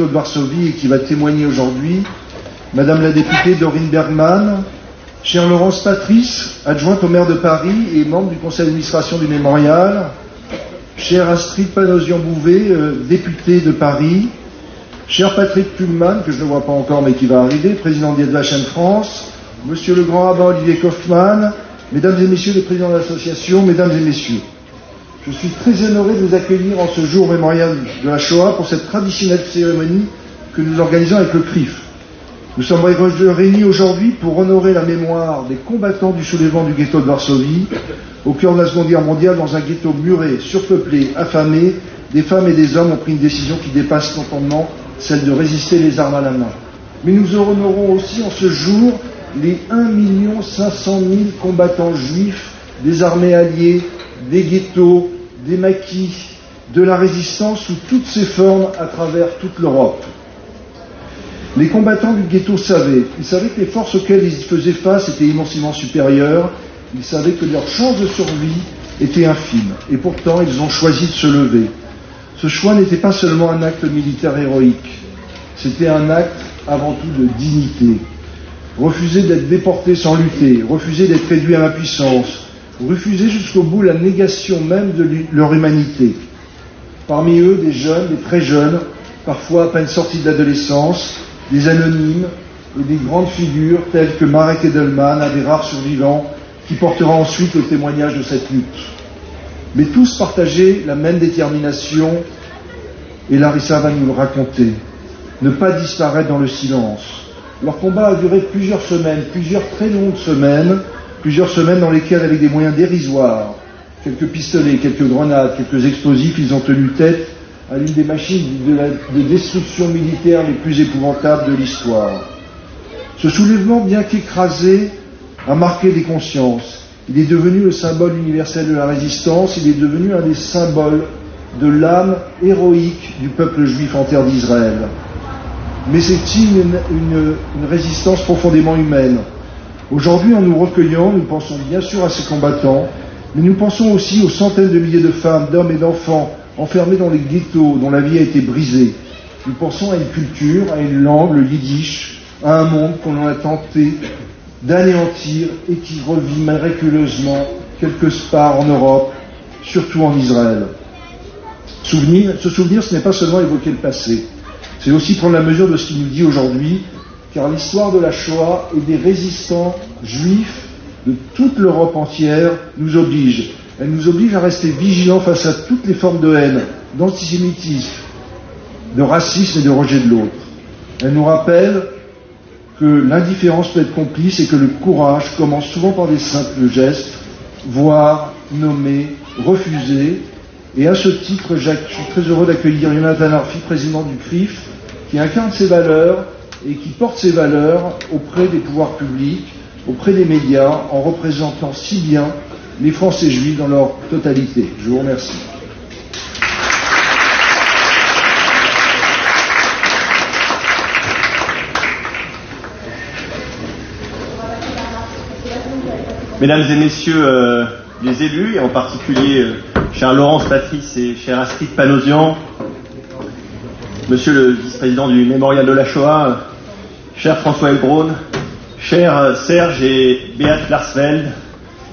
ghetto de Varsovie et qui va témoigner aujourd'hui, Madame la députée Dorine Bergman, chère Laurence Patrice, adjointe au maire de Paris et membre du conseil d'administration du Mémorial, chère Astrid Panosian-Bouvet, députée de Paris, cher Patrick Pullman, que je ne vois pas encore mais qui va arriver, président d'Yad Vashem France, monsieur le grand rabbin Olivier Kaufmann, mesdames et messieurs les présidents de l'association, mesdames et messieurs. Je suis très honoré de vous accueillir en ce jour mémorial de la Shoah pour cette traditionnelle cérémonie que nous organisons avec le CRIF. Nous sommes réunis aujourd'hui pour honorer la mémoire des combattants du soulèvement du ghetto de Varsovie, au cœur de la Seconde Guerre mondiale, dans un ghetto muré, surpeuplé, affamé. Des femmes et des hommes ont pris une décision qui dépasse l'entendement, celle de résister les armes à la main. Mais nous honorons aussi en ce jour les 1 500 000 combattants juifs des armées alliées, des ghettos, des maquis, de la résistance sous toutes ses formes à travers toute l'Europe. Les combattants du ghetto savaient. Ils savaient que les forces auxquelles ils faisaient face étaient immensément supérieures. Ils savaient que leurs chances de survie étaient infimes. Et pourtant, ils ont choisi de se lever. Ce choix n'était pas seulement un acte militaire héroïque. C'était un acte avant tout de dignité. Refuser d'être déporté sans lutter, refuser d'être réduit à l'impuissance, refuser jusqu'au bout la négation même de leur humanité. Parmi eux, des jeunes, des très jeunes, parfois à peine sortis de l'adolescence, des anonymes et des grandes figures telles que Marek Edelman, un des rares survivants, qui portera ensuite le témoignage de cette lutte. Mais tous partageaient la même détermination, et Larissa va nous le raconter. Ne pas disparaître dans le silence. Leur combat a duré plusieurs semaines, plusieurs très longues semaines, plusieurs semaines dans lesquelles, avec des moyens dérisoires, quelques pistolets, quelques grenades, quelques explosifs, ils ont tenu tête à l'une des machines de destruction militaire les plus épouvantables de l'histoire. Ce soulèvement, bien qu'écrasé, a marqué des consciences. Il est devenu le symbole universel de la résistance, il est devenu un des symboles de l'âme héroïque du peuple juif en terre d'Israël. Mais c'est une résistance profondément humaine. Aujourd'hui, en nous recueillant, nous pensons bien sûr à ces combattants, mais nous pensons aussi aux centaines de milliers de femmes, d'hommes et d'enfants enfermés dans les ghettos, dont la vie a été brisée. Nous pensons à une culture, à une langue, le yiddish, à un monde qu'on a tenté d'anéantir et qui revit miraculeusement quelque part en Europe, surtout en Israël. Se souvenir, ce n'est pas seulement évoquer le passé, c'est aussi prendre la mesure de ce qu'il nous dit aujourd'hui, car l'histoire de la Shoah et des résistants juifs de toute l'Europe entière nous oblige. Elle nous oblige à rester vigilants face à toutes les formes de haine, d'antisémitisme, de racisme et de rejet de l'autre. Elle nous rappelle que l'indifférence peut être complice et que le courage commence souvent par des simples gestes, voir, nommer, refuser. Et à ce titre, je suis très heureux d'accueillir Jonathan Arfi, président du CRIF, qui incarne ces valeurs et qui porte ces valeurs auprès des pouvoirs publics, auprès des médias, en représentant si bien les Français juifs dans leur totalité. Je vous remercie. Mesdames et messieurs les élus, et en particulier cher Laurence Patrice et cher Astrid Panosian, monsieur le vice-président du Mémorial de la Shoah, cher François Elbron, cher Serge et Beat Larsfeld,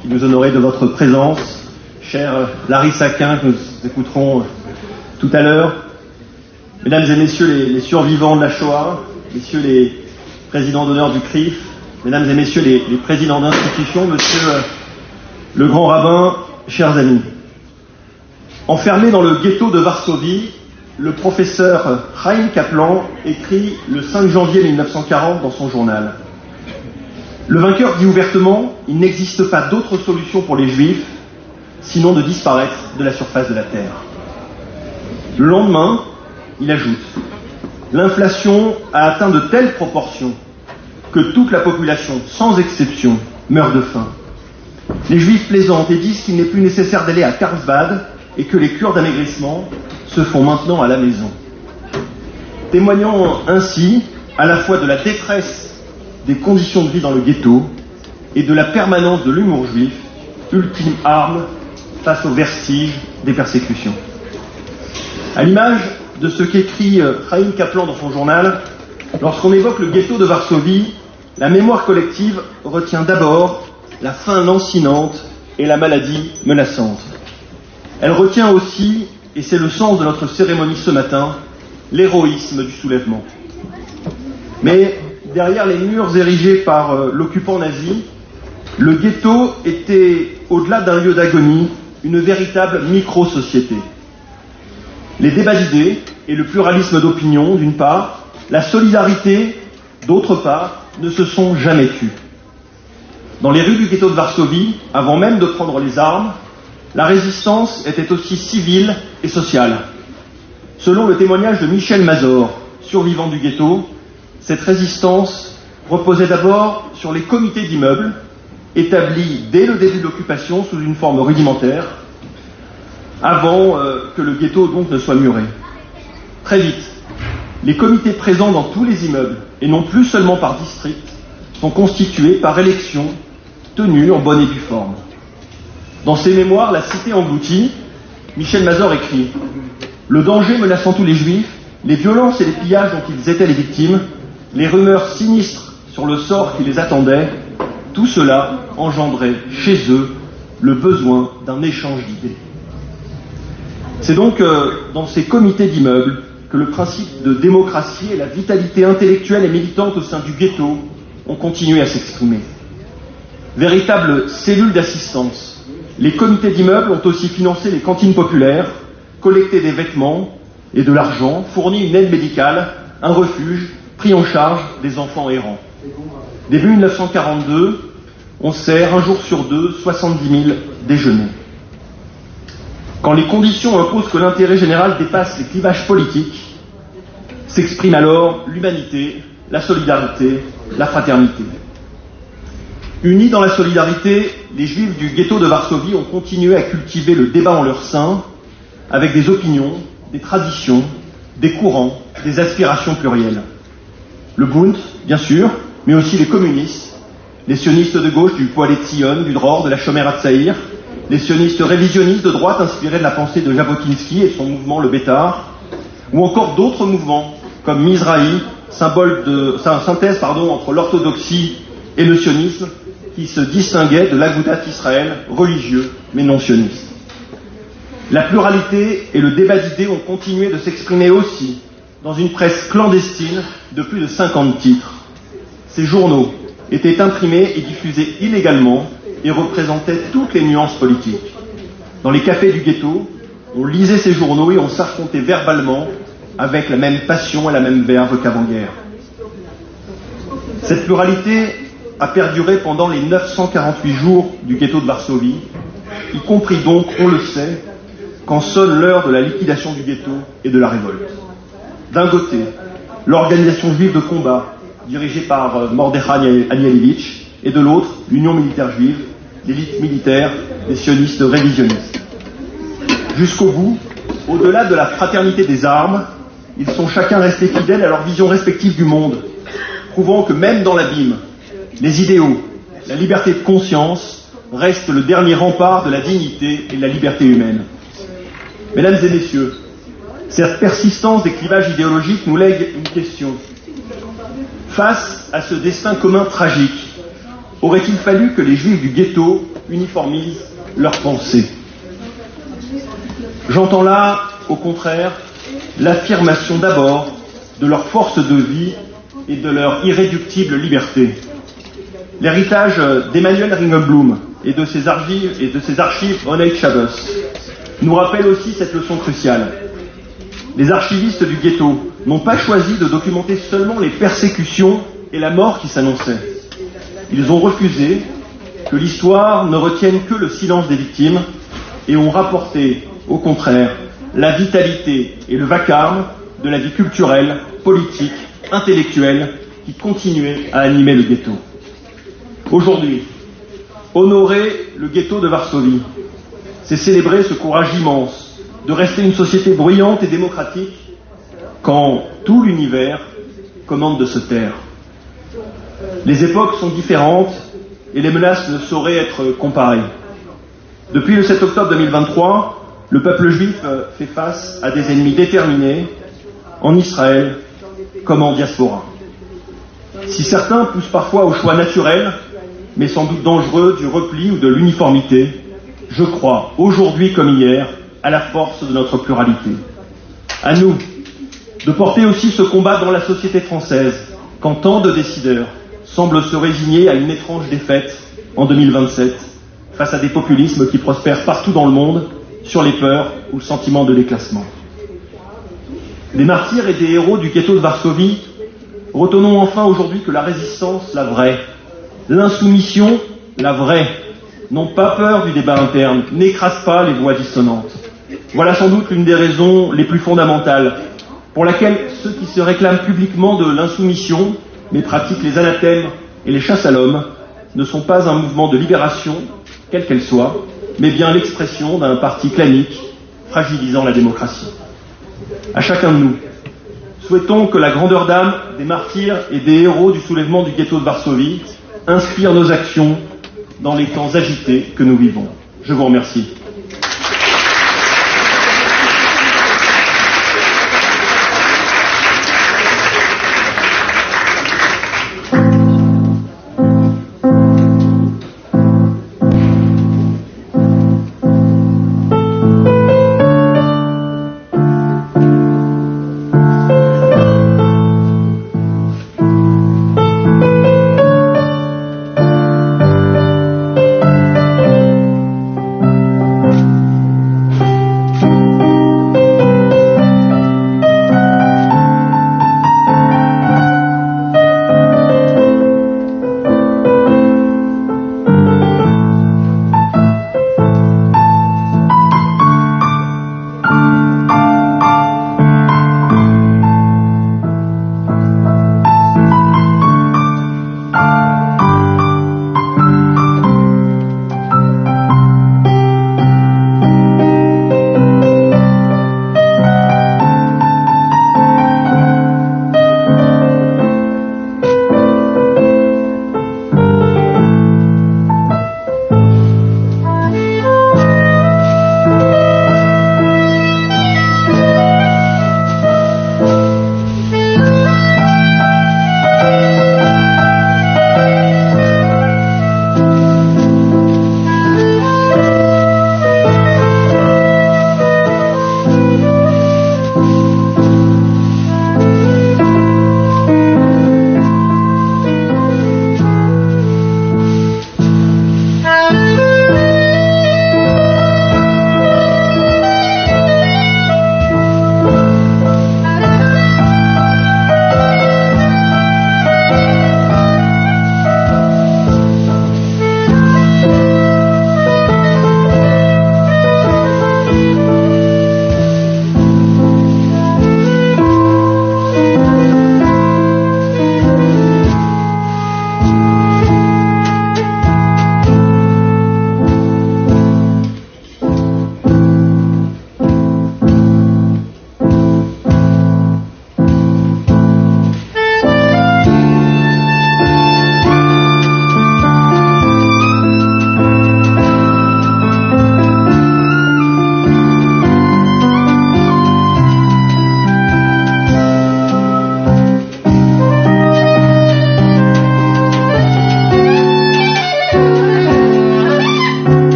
qui nous honoraient de votre présence, cher Larissa Quin, que nous écouterons tout à l'heure, mesdames et messieurs les survivants de la Shoah, messieurs les présidents d'honneur du CRIF, mesdames et messieurs les présidents d'institutions, monsieur le grand rabbin, chers amis. Enfermé dans le ghetto de Varsovie, le professeur Chaim Kaplan écrit le 5 janvier 1940 dans son journal. Le vainqueur dit ouvertement « Il n'existe pas d'autre solution pour les Juifs, sinon de disparaître de la surface de la Terre. » Le lendemain, il ajoute « L'inflation a atteint de telles proportions que toute la population, sans exception, meurt de faim. Les Juifs plaisantent et disent qu'il n'est plus nécessaire d'aller à Carlsbad et que les cures d'amaigrissement se font maintenant à la maison. » Témoignant ainsi à la fois de la détresse des conditions de vie dans le ghetto et de la permanence de l'humour juif, ultime arme face au vertige des persécutions. À l'image de ce qu'écrit Chaim Kaplan dans son journal. Lorsqu'on évoque le ghetto de Varsovie, la mémoire collective retient d'abord la faim lancinante et la maladie menaçante. Elle retient aussi, et c'est le sens de notre cérémonie ce matin, l'héroïsme du soulèvement. Mais derrière les murs érigés par l'occupant nazi, le ghetto était, au-delà d'un lieu d'agonie, une véritable micro-société. Les débats d'idées et le pluralisme d'opinion, d'une part, la solidarité, d'autre part, ne se sont jamais tus. Dans les rues du ghetto de Varsovie, avant même de prendre les armes, la résistance était aussi civile et sociale. Selon le témoignage de Michel Mazor, survivant du ghetto, cette résistance reposait d'abord sur les comités d'immeubles, établis dès le début de l'occupation sous une forme rudimentaire, avant que le ghetto donc ne soit muré. Très vite, les comités présents dans tous les immeubles, et non plus seulement par district, sont constitués par élection, tenue en bonne et due forme. Dans ses mémoires, La cité engloutie, Michel Mazor écrit « Le danger menaçant tous les juifs, les violences et les pillages dont ils étaient les victimes, les rumeurs sinistres sur le sort qui les attendait, tout cela engendrait chez eux le besoin d'un échange d'idées. » C'est donc dans ces comités d'immeubles que le principe de démocratie et la vitalité intellectuelle et militante au sein du ghetto ont continué à s'exprimer. Véritables cellules d'assistance, les comités d'immeubles ont aussi financé les cantines populaires, collecté des vêtements et de l'argent, fourni une aide médicale, un refuge, pris en charge des enfants errants. Début 1942, on sert un jour sur deux 70 000 déjeuners. Quand les conditions imposent que l'intérêt général dépasse les clivages politiques, s'exprime alors l'humanité, la solidarité, la fraternité. Unis dans la solidarité, les Juifs du ghetto de Varsovie ont continué à cultiver le débat en leur sein, avec des opinions, des traditions, des courants, des aspirations plurielles. Le Bund, bien sûr, mais aussi les communistes, les sionistes de gauche du Poale Tzion, du Dror, de la Shomer HaTzaïr, les sionistes révisionnistes de droite inspirés de la pensée de Jabotinsky et son mouvement le Bétar, ou encore d'autres mouvements comme Mizrahi, synthèse entre l'orthodoxie et le sionisme, qui se distinguait de l'Agudat Israël, religieux mais non sioniste. La pluralité et le débat d'idées ont continué de s'exprimer aussi dans une presse clandestine de plus de 50 titres. Ces journaux étaient imprimés et diffusés illégalement et représentaient toutes les nuances politiques. Dans les cafés du ghetto, on lisait ces journaux et on s'affrontait verbalement avec la même passion et la même verve qu'avant-guerre. Cette pluralité a perduré pendant les 948 jours du ghetto de Varsovie, y compris donc, on le sait, quand sonne l'heure de la liquidation du ghetto et de la révolte. D'un côté, l'organisation juive de combat, dirigée par Mordechai Anielewitch, et de l'autre, l'Union militaire juive, l'élite militaire des sionistes révisionnistes. Jusqu'au bout, au-delà de la fraternité des armes, ils sont chacun restés fidèles à leur vision respective du monde, prouvant que même dans l'abîme, les idéaux, la liberté de conscience restent le dernier rempart de la dignité et de la liberté humaine. Mesdames et messieurs, cette persistance des clivages idéologiques nous lègue une question. Face à ce destin commun tragique, aurait-il fallu que les Juifs du ghetto uniformisent leurs pensées? J'entends là, au contraire, l'affirmation d'abord de leur force de vie et de leur irréductible liberté. L'héritage d'Emmanuel Ringelblum et de ses archives Onei Shabbos nous rappelle aussi cette leçon cruciale. Les archivistes du ghetto n'ont pas choisi de documenter seulement les persécutions et la mort qui s'annonçaient. Ils ont refusé que l'histoire ne retienne que le silence des victimes et ont rapporté, au contraire, la vitalité et le vacarme de la vie culturelle, politique, intellectuelle qui continuait à animer le ghetto. Aujourd'hui, honorer le ghetto de Varsovie, c'est célébrer ce courage immense de rester une société bruyante et démocratique quand tout l'univers commande de se taire. Les époques sont différentes et les menaces ne sauraient être comparées. Depuis le 7 octobre 2023, le peuple juif fait face à des ennemis déterminés en Israël comme en diaspora. Si certains poussent parfois au choix naturel, mais sans doute dangereux, du repli ou de l'uniformité, je crois, aujourd'hui comme hier, à la force de notre pluralité. À nous de porter aussi ce combat dans la société française, quand tant de décideurs semblent se résigner à une étrange défaite en 2027, face à des populismes qui prospèrent partout dans le monde, sur les peurs ou le sentiment de déclassement. Des martyrs et des héros du ghetto de Varsovie, retenons enfin aujourd'hui que la résistance, la vraie, l'insoumission, la vraie, n'ont pas peur du débat interne, n'écrasent pas les voix dissonantes. Voilà sans doute l'une des raisons les plus fondamentales pour laquelle ceux qui se réclament publiquement de l'insoumission, mais pratiquent les anathèmes et les chasses à l'homme, ne sont pas un mouvement de libération, quelle qu'elle soit, mais bien l'expression d'un parti clanique, fragilisant la démocratie. À chacun de nous, souhaitons que la grandeur d'âme des martyrs et des héros du soulèvement du ghetto de Varsovie inspire nos actions dans les temps agités que nous vivons. Je vous remercie.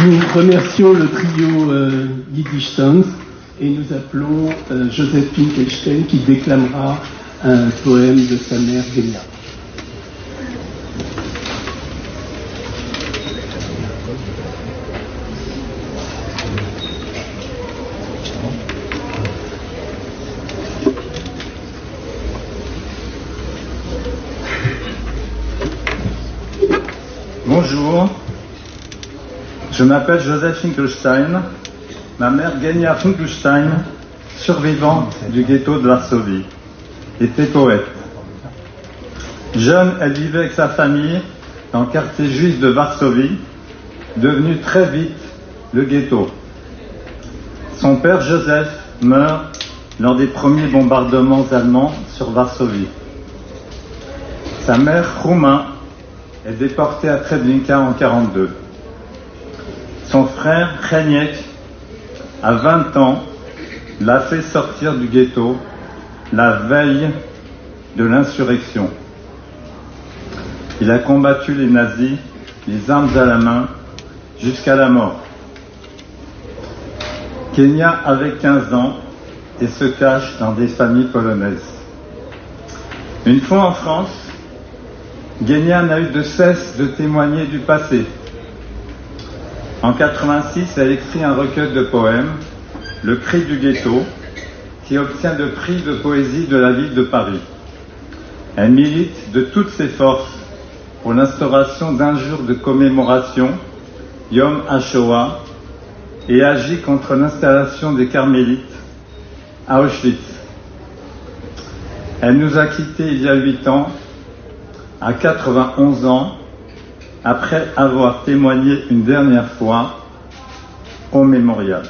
Nous remercions le trio Yiddish Songs et nous appelons Joseph Finkelstein qui déclamera un poème de sa mère Genia. Bonjour, je m'appelle Joseph Finkelstein, ma mère Genia Finkelstein, survivante du ghetto de Varsovie, était poète. Jeune, elle vivait avec sa famille dans le quartier juif de Varsovie, devenu très vite le ghetto. Son père Joseph meurt lors des premiers bombardements allemands sur Varsovie. Sa mère Rouma est déporté à Treblinka en 1942. Son frère, Heniek, à 20 ans, l'a fait sortir du ghetto la veille de l'insurrection. Il a combattu les nazis, les armes à la main, jusqu'à la mort. Kenya avait 15 ans et se cache dans des familles polonaises. Une fois en France, Genia n'a eu de cesse de témoigner du passé. En 1986, elle écrit un recueil de poèmes, Le cri du ghetto, qui obtient le prix de poésie de la ville de Paris. Elle milite de toutes ses forces pour l'instauration d'un jour de commémoration, Yom HaShoah, et agit contre l'installation des carmélites à Auschwitz. Elle nous a quittés il y a 8 ans, à 91 ans, après avoir témoigné une dernière fois au mémorial.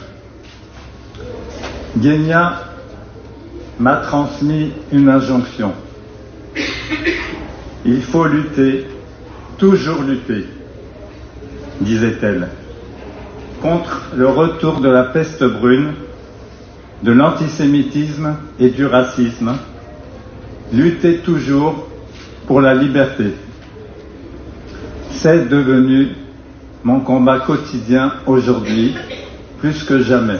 Genia m'a transmis une injonction. Il faut lutter, toujours lutter, disait-elle, contre le retour de la peste brune, de l'antisémitisme et du racisme. Lutter toujours pour la liberté. C'est devenu mon combat quotidien aujourd'hui, plus que jamais.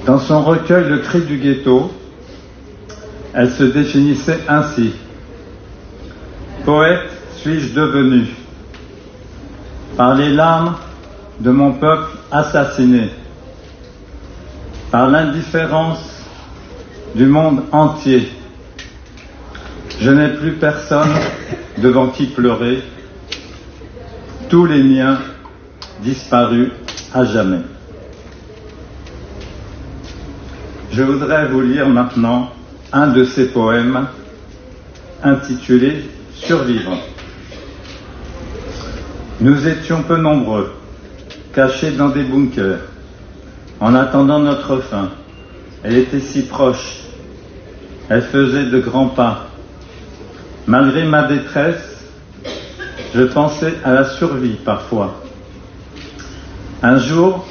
Dans son recueil Le cri du ghetto, elle se définissait ainsi. Poète suis-je devenu par les larmes de mon peuple assassiné, par l'indifférence du monde entier. Je n'ai plus personne devant qui pleurer, tous les miens disparus à jamais. Je voudrais vous lire maintenant un de ces poèmes intitulé « Survivre ». Nous étions peu nombreux, cachés dans des bunkers, en attendant notre fin. Elle était si proche, elle faisait de grands pas. Malgré ma détresse, je pensais à la survie parfois. Un jour,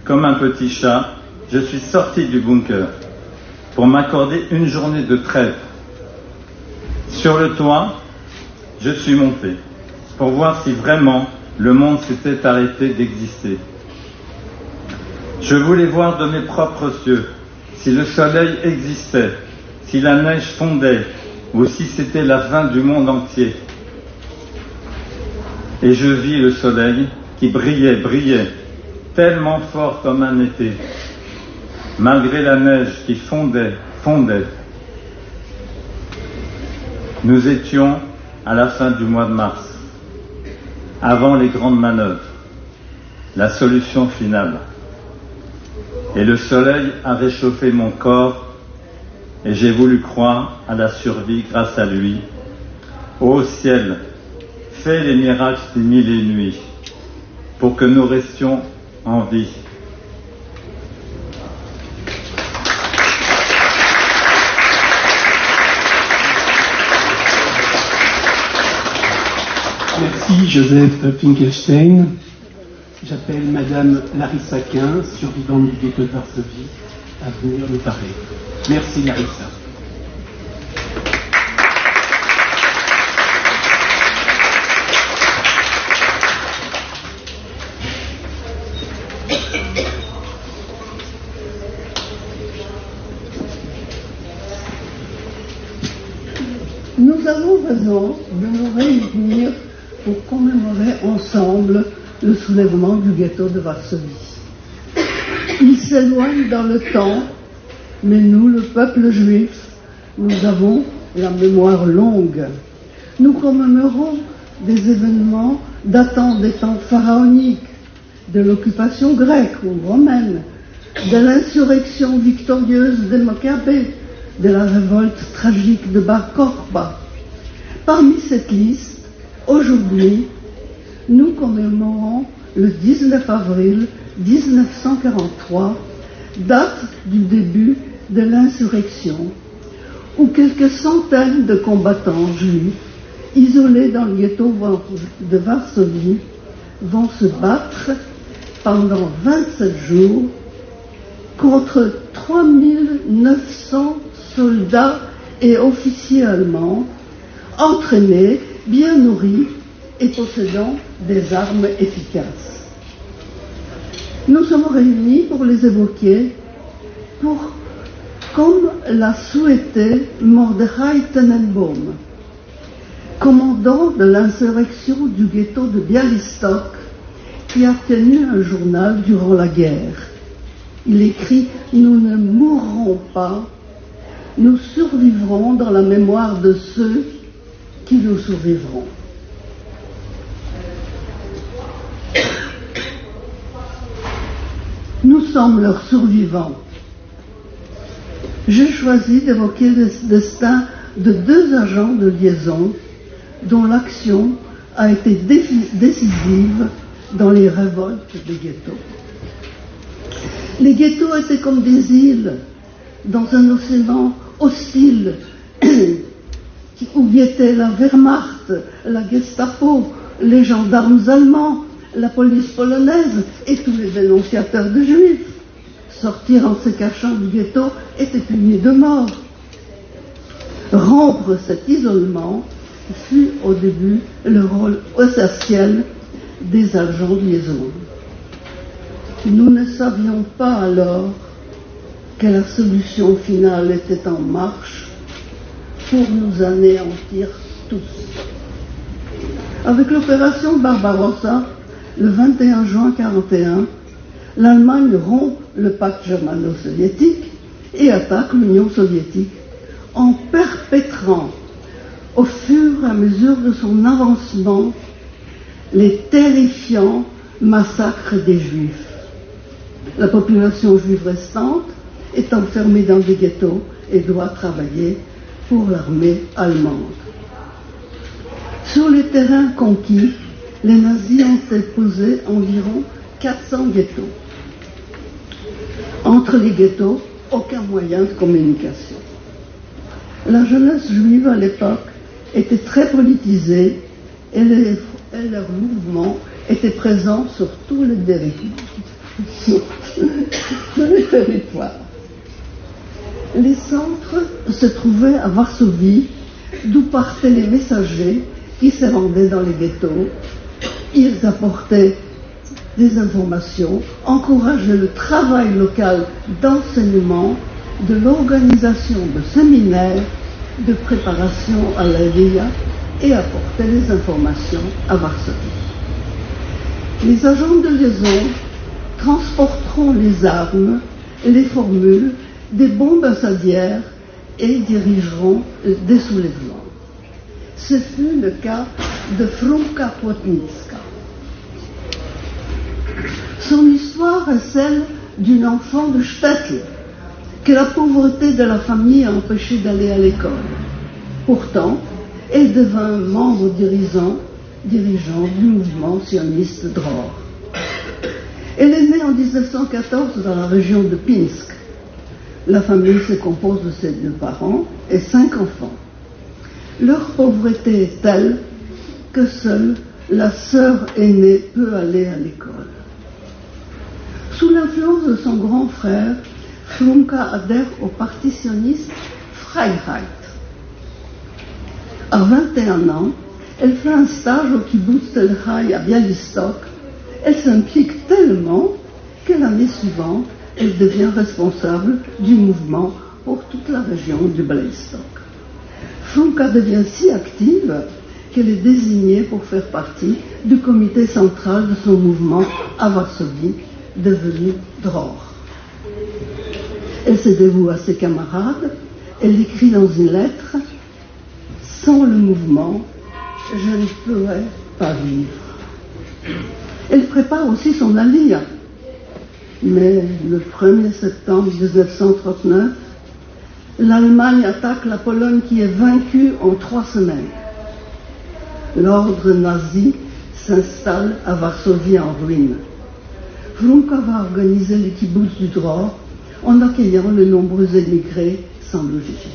comme un petit chat, je suis sorti du bunker pour m'accorder une journée de trêve. Sur le toit, je suis monté pour voir si vraiment le monde s'était arrêté d'exister. Je voulais voir de mes propres yeux si le soleil existait, si la neige fondait, ou si c'était la fin du monde entier. Et je vis le soleil qui brillait, tellement fort comme un été, malgré la neige qui fondait. Nous étions à la fin du mois de mars, avant les grandes manœuvres, la solution finale. Et le soleil a réchauffé mon corps, et j'ai voulu croire à la survie grâce à lui. Ô ciel, fais les miracles des 1000 nuits, pour que nous restions en vie. Merci Joseph Finkelstein. J'appelle Madame Larissa Quin, survivante du ghetto de Varsovie, à venir nous parler. Merci Larissa. Nous avons raison de nous réunir pour commémorer ensemble le soulèvement du ghetto de Varsovie. Il s'éloigne dans le temps, mais nous, le peuple juif, nous avons la mémoire longue. Nous commémorons des événements datant des temps pharaoniques, de l'occupation grecque ou romaine, de l'insurrection victorieuse des Maccabées, de la révolte tragique de Bar Kokhba. Parmi cette liste, aujourd'hui, nous commémorons le 19 avril 1943, date du début de l'insurrection, où quelques centaines de combattants juifs, isolés dans le ghetto de Varsovie, vont se battre pendant 27 jours contre 3900 soldats et officiers allemands, entraînés, bien nourris et possédant des armes efficaces. Nous sommes réunis pour les évoquer, comme l'a souhaité Mordechai Tenenbaum, commandant de l'insurrection du ghetto de Bialystok, qui a tenu un journal durant la guerre. Il écrit « Nous ne mourrons pas, nous survivrons dans la mémoire de ceux qui nous survivront ». Nous sommes leurs survivants. J'ai choisi d'évoquer le destin de 2 agents de liaison dont l'action a été décisive dans les révoltes des ghettos. Les ghettos étaient comme des îles dans un océan hostile où guettaient la Wehrmacht, la Gestapo, les gendarmes allemands, la police polonaise et tous les dénonciateurs de juifs. Sortir en se cachant du ghetto était puni de mort. Rompre cet isolement fut au début le rôle essentiel des agents de liaison. Nous ne savions pas alors que la solution finale était en marche pour nous anéantir tous. Avec l'opération Barbarossa, le 21 juin 1941, l'Allemagne rompt le pacte germano-soviétique et attaque l'Union soviétique en perpétrant au fur et à mesure de son avancement les terrifiants massacres des Juifs. La population juive restante est enfermée dans des ghettos et doit travailler pour l'armée allemande. Sur les terrains conquis, les nazis ont imposé environ 400 ghettos. Entre les ghettos, aucun moyen de communication. La jeunesse juive à l'époque était très politisée et leur mouvement était présent sur tous les territoires. Les centres se trouvaient à Varsovie, d'où partaient les messagers qui se rendaient dans les ghettos. Ils apportaient des informations, encourageaient le travail local d'enseignement, de l'organisation de séminaires, de préparation à l'Aliyah et apportaient les informations à Varsovie. Les agents de liaison transporteront les armes et les formules des bombes incendiaires et dirigeront des soulèvements. Ce fut le cas de Frumka Płotnicka. Son histoire est celle d'une enfant de Sztetl que la pauvreté de la famille a empêché d'aller à l'école. Pourtant, elle devint membre dirigeant du mouvement sioniste Dror. Elle est née en 1914 dans la région de Pinsk. La famille se compose de ses 2 parents et 5 enfants. Leur pauvreté est telle que seule la sœur aînée peut aller à l'école. Sous l'influence de son grand frère, Frumka adhère au parti sioniste Freiheit. À 21 ans, elle fait un stage au kibbutz Tel Hai à Bialystok. Elle s'implique tellement que l'année suivante, elle devient responsable du mouvement pour toute la région du Bialystok. Frunka devient si active qu'elle est désignée pour faire partie du comité central de son mouvement à Varsovie, devenu Dror. Elle se dévoue à ses camarades. Elle écrit dans une lettre « Sans le mouvement, je ne pourrais pas vivre ». Elle prépare aussi son alia. Mais le 1er septembre 1939, l'Allemagne attaque la Pologne qui est vaincue en 3 semaines. L'ordre nazi s'installe à Varsovie en ruine. Frunka va organiser le kibbutz du Dror en accueillant de nombreux émigrés sans logis.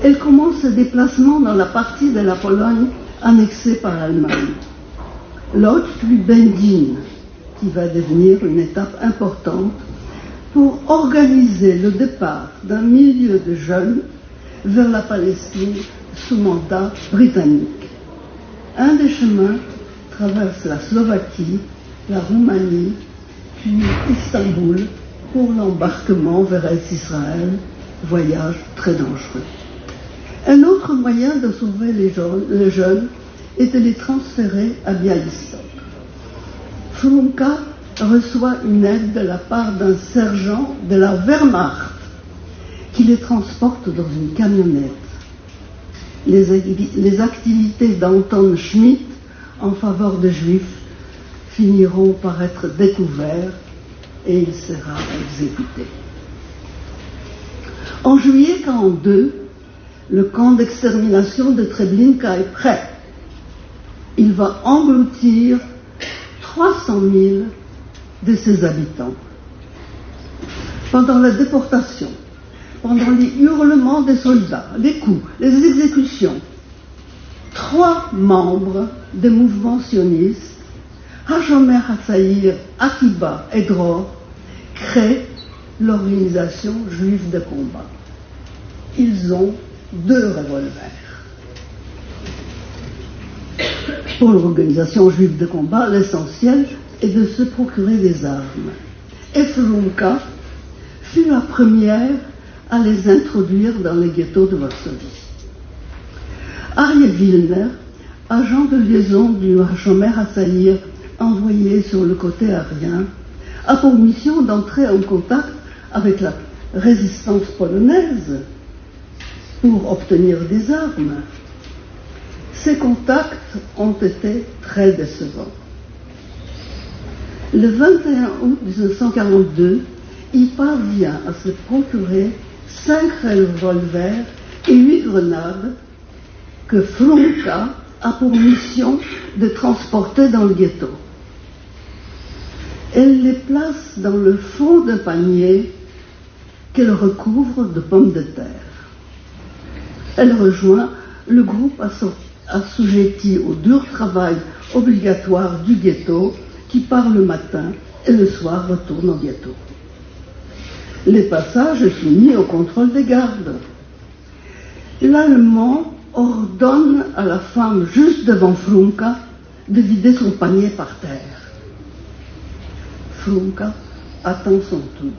Elle commence ses déplacements dans la partie de la Pologne annexée par l'Allemagne. L'autre puis Bendine, qui va devenir une étape importante pour organiser le départ d'un milieu de jeunes vers la Palestine sous mandat britannique. Un des chemins traverse la Slovaquie, la Roumanie, puis Istanbul pour l'embarquement vers Israël, voyage très dangereux. Un autre moyen de sauver les jeunes est de les transférer à Białystok. Frunka reçoit une aide de la part d'un sergent de la Wehrmacht qui les transporte dans une camionnette. Les activités d'Anton Schmidt en faveur des Juifs finiront par être découvertes et il sera exécuté. En juillet 1942, le camp d'extermination de Treblinka est prêt. Il va engloutir 300 000 de ses habitants. Pendant la déportation, pendant les hurlements des soldats, les coups, les exécutions, 3 membres des mouvements sionistes, Hashomer Hatzaïr, Akiba et Dror, créent l'organisation juive de combat. Ils ont 2 revolvers. Pour l'organisation juive de combat, l'essentiel est de se procurer des armes. Et Frunka fut la première à les introduire dans les ghettos de Varsovie. Aryeh Wilner, agent de liaison du Hashomer Hatzaïr envoyé sur le côté arien, a pour mission d'entrer en contact avec la résistance polonaise pour obtenir des armes. Ces contacts ont été très décevants. Le 21 août 1942, il parvient à se procurer 5 revolvers et 8 grenades que Frunka a pour mission de transporter dans le ghetto. Elle les place dans le fond d'un panier qu'elle recouvre de pommes de terre. Elle rejoint le groupe assujetti au dur travail obligatoire du ghetto qui part le matin et le soir retourne au ghetto. Les passages sont soumis au contrôle des gardes. L'Allemand ordonne à la femme juste devant Frunka de vider son panier par terre. Frunka attend son tour.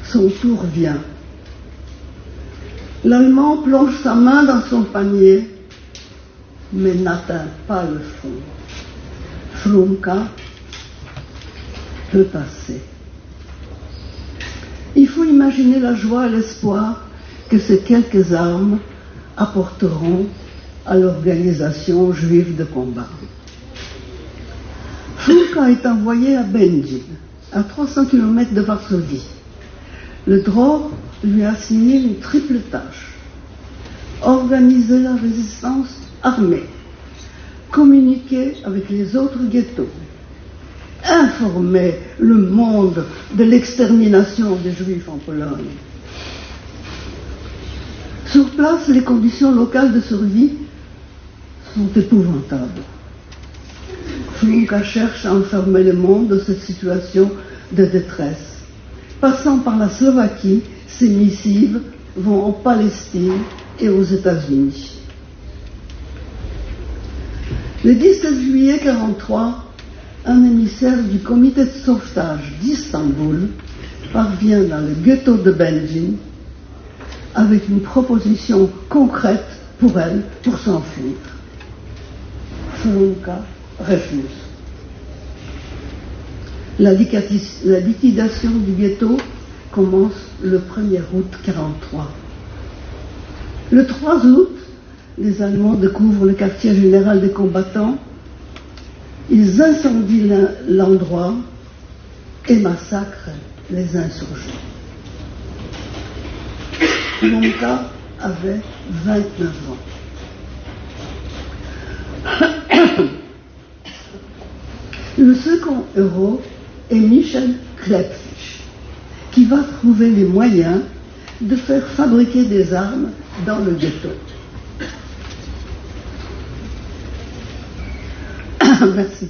Son tour vient. L'Allemand plonge sa main dans son panier, mais n'atteint pas le fond. Frunka peut passer. Il faut imaginer la joie et l'espoir que ces quelques armes apporteront à l'organisation juive de combat. Frunka est envoyé à Bendine, à 300 km de Varsovie. Le Dror lui a assigné une triple tâche: organiser la résistance armée, communiquer avec les autres ghettos, informer le monde de l'extermination des Juifs en Pologne. Sur place, les conditions locales de survie sont épouvantables. Frunka cherche à enfermer le monde de cette situation de détresse. Passant par la Slovaquie, ces missives vont en Palestine et aux États-Unis. Le 17 juillet 1943, un émissaire du comité de sauvetage d'Istanbul parvient dans le ghetto de Bendine avec une proposition concrète pour elle pour s'enfuir. Slonka refuse. La liquidation du ghetto commence le 1er août 1943. Le 3 août, les Allemands découvrent le quartier général des combattants, ils incendient l'endroit et massacrent les insurgés. Slonka avait 29 ans. Le second héros est Michel Klepfisch, qui va trouver les moyens de faire fabriquer des armes dans le ghetto. Merci.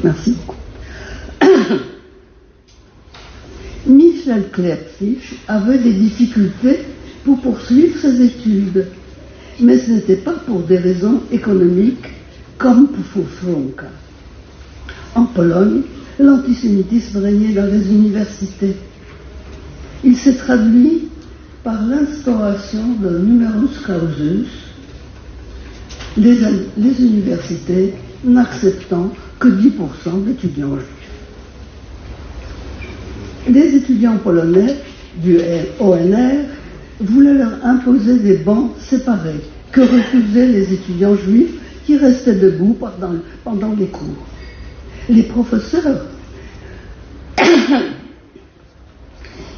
Merci beaucoup. Michel Klepfisch avait des difficultés pour poursuivre ses études, mais ce n'était pas pour des raisons économiques comme pour Slonka. En Pologne, l'antisémitisme régnait dans les universités. Il s'est traduit par l'instauration d'un numerus clausus, les universités n'acceptant que 10% d'étudiants juifs. Les étudiants polonais du ONR voulaient leur imposer des bancs séparés que refusaient les étudiants juifs qui restaient debout pendant les cours. Les professeurs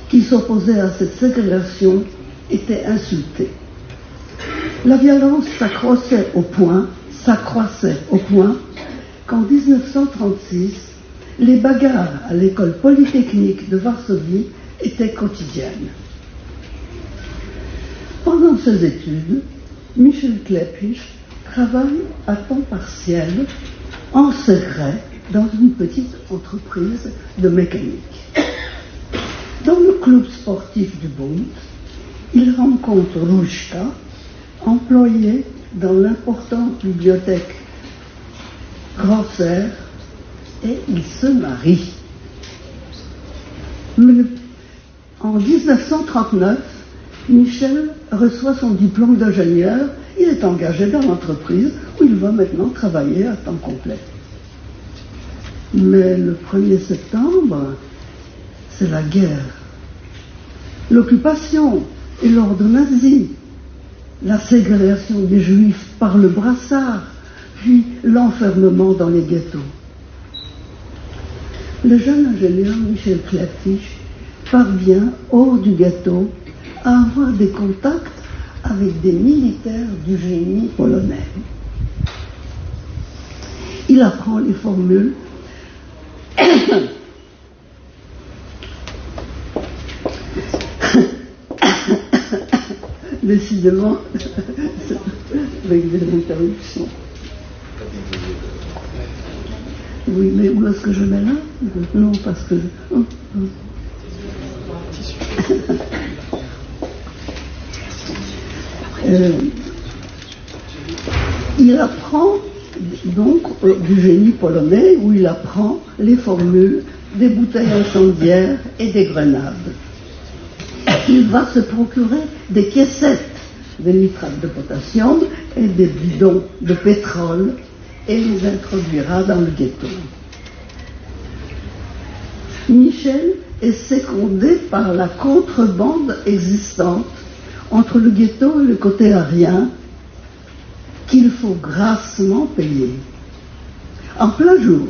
qui s'opposaient à cette ségrégation étaient insultés. La violence s'accroissait au point qu'en 1936, les bagarres à l'école polytechnique de Varsovie étaient quotidiennes. Pendant ses études, Michel Klepfisch travaille à temps partiel, en secret, dans une petite entreprise de mécanique. Dans le club sportif du Bund, il rencontre Rouchka, employé dans l'importante bibliothèque Grosser, et ils se marient. En 1939, Michel reçoit son diplôme d'ingénieur. Il est engagé dans l'entreprise où il va maintenant travailler à temps complet. Mais le 1er septembre, c'est la guerre. L'occupation et l'ordre nazi, la ségrégation des Juifs par le brassard, puis l'enfermement dans les ghettos. Le jeune ingénieur Michel Klepfisch parvient, hors du ghetto, à avoir des contacts avec des militaires du génie polonais. Il apprend les formules décidément avec des interruptions. Oui, mais où est-ce que je mets là? Non, parce que... il apprend donc du génie polonais, où il apprend les formules des bouteilles incendiaires et des grenades. Il va se procurer des caissettes de nitrate de potassium et des bidons de pétrole et les introduira dans le ghetto. Michel est secondé par la contrebande existante entre le ghetto et le côté arien qu'il faut grassement payer. En plein jour,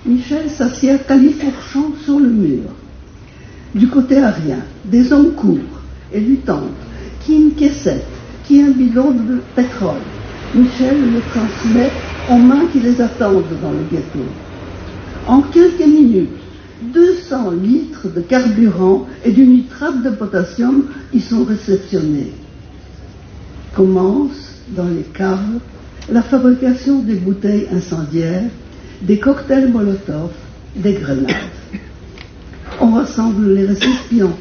Michel s'assied califourchant sur le mur. Du côté arien, des hommes courent et lui tendent qui une caissette, qui un bidon de pétrole. Michel le transmet aux mains qui les attendent dans le ghetto. En quelques minutes, 200 litres de carburant et du nitrate de potassium y sont réceptionnés. Commence, dans les caves, la fabrication des bouteilles incendiaires, des cocktails Molotov, des grenades. On rassemble les récipients,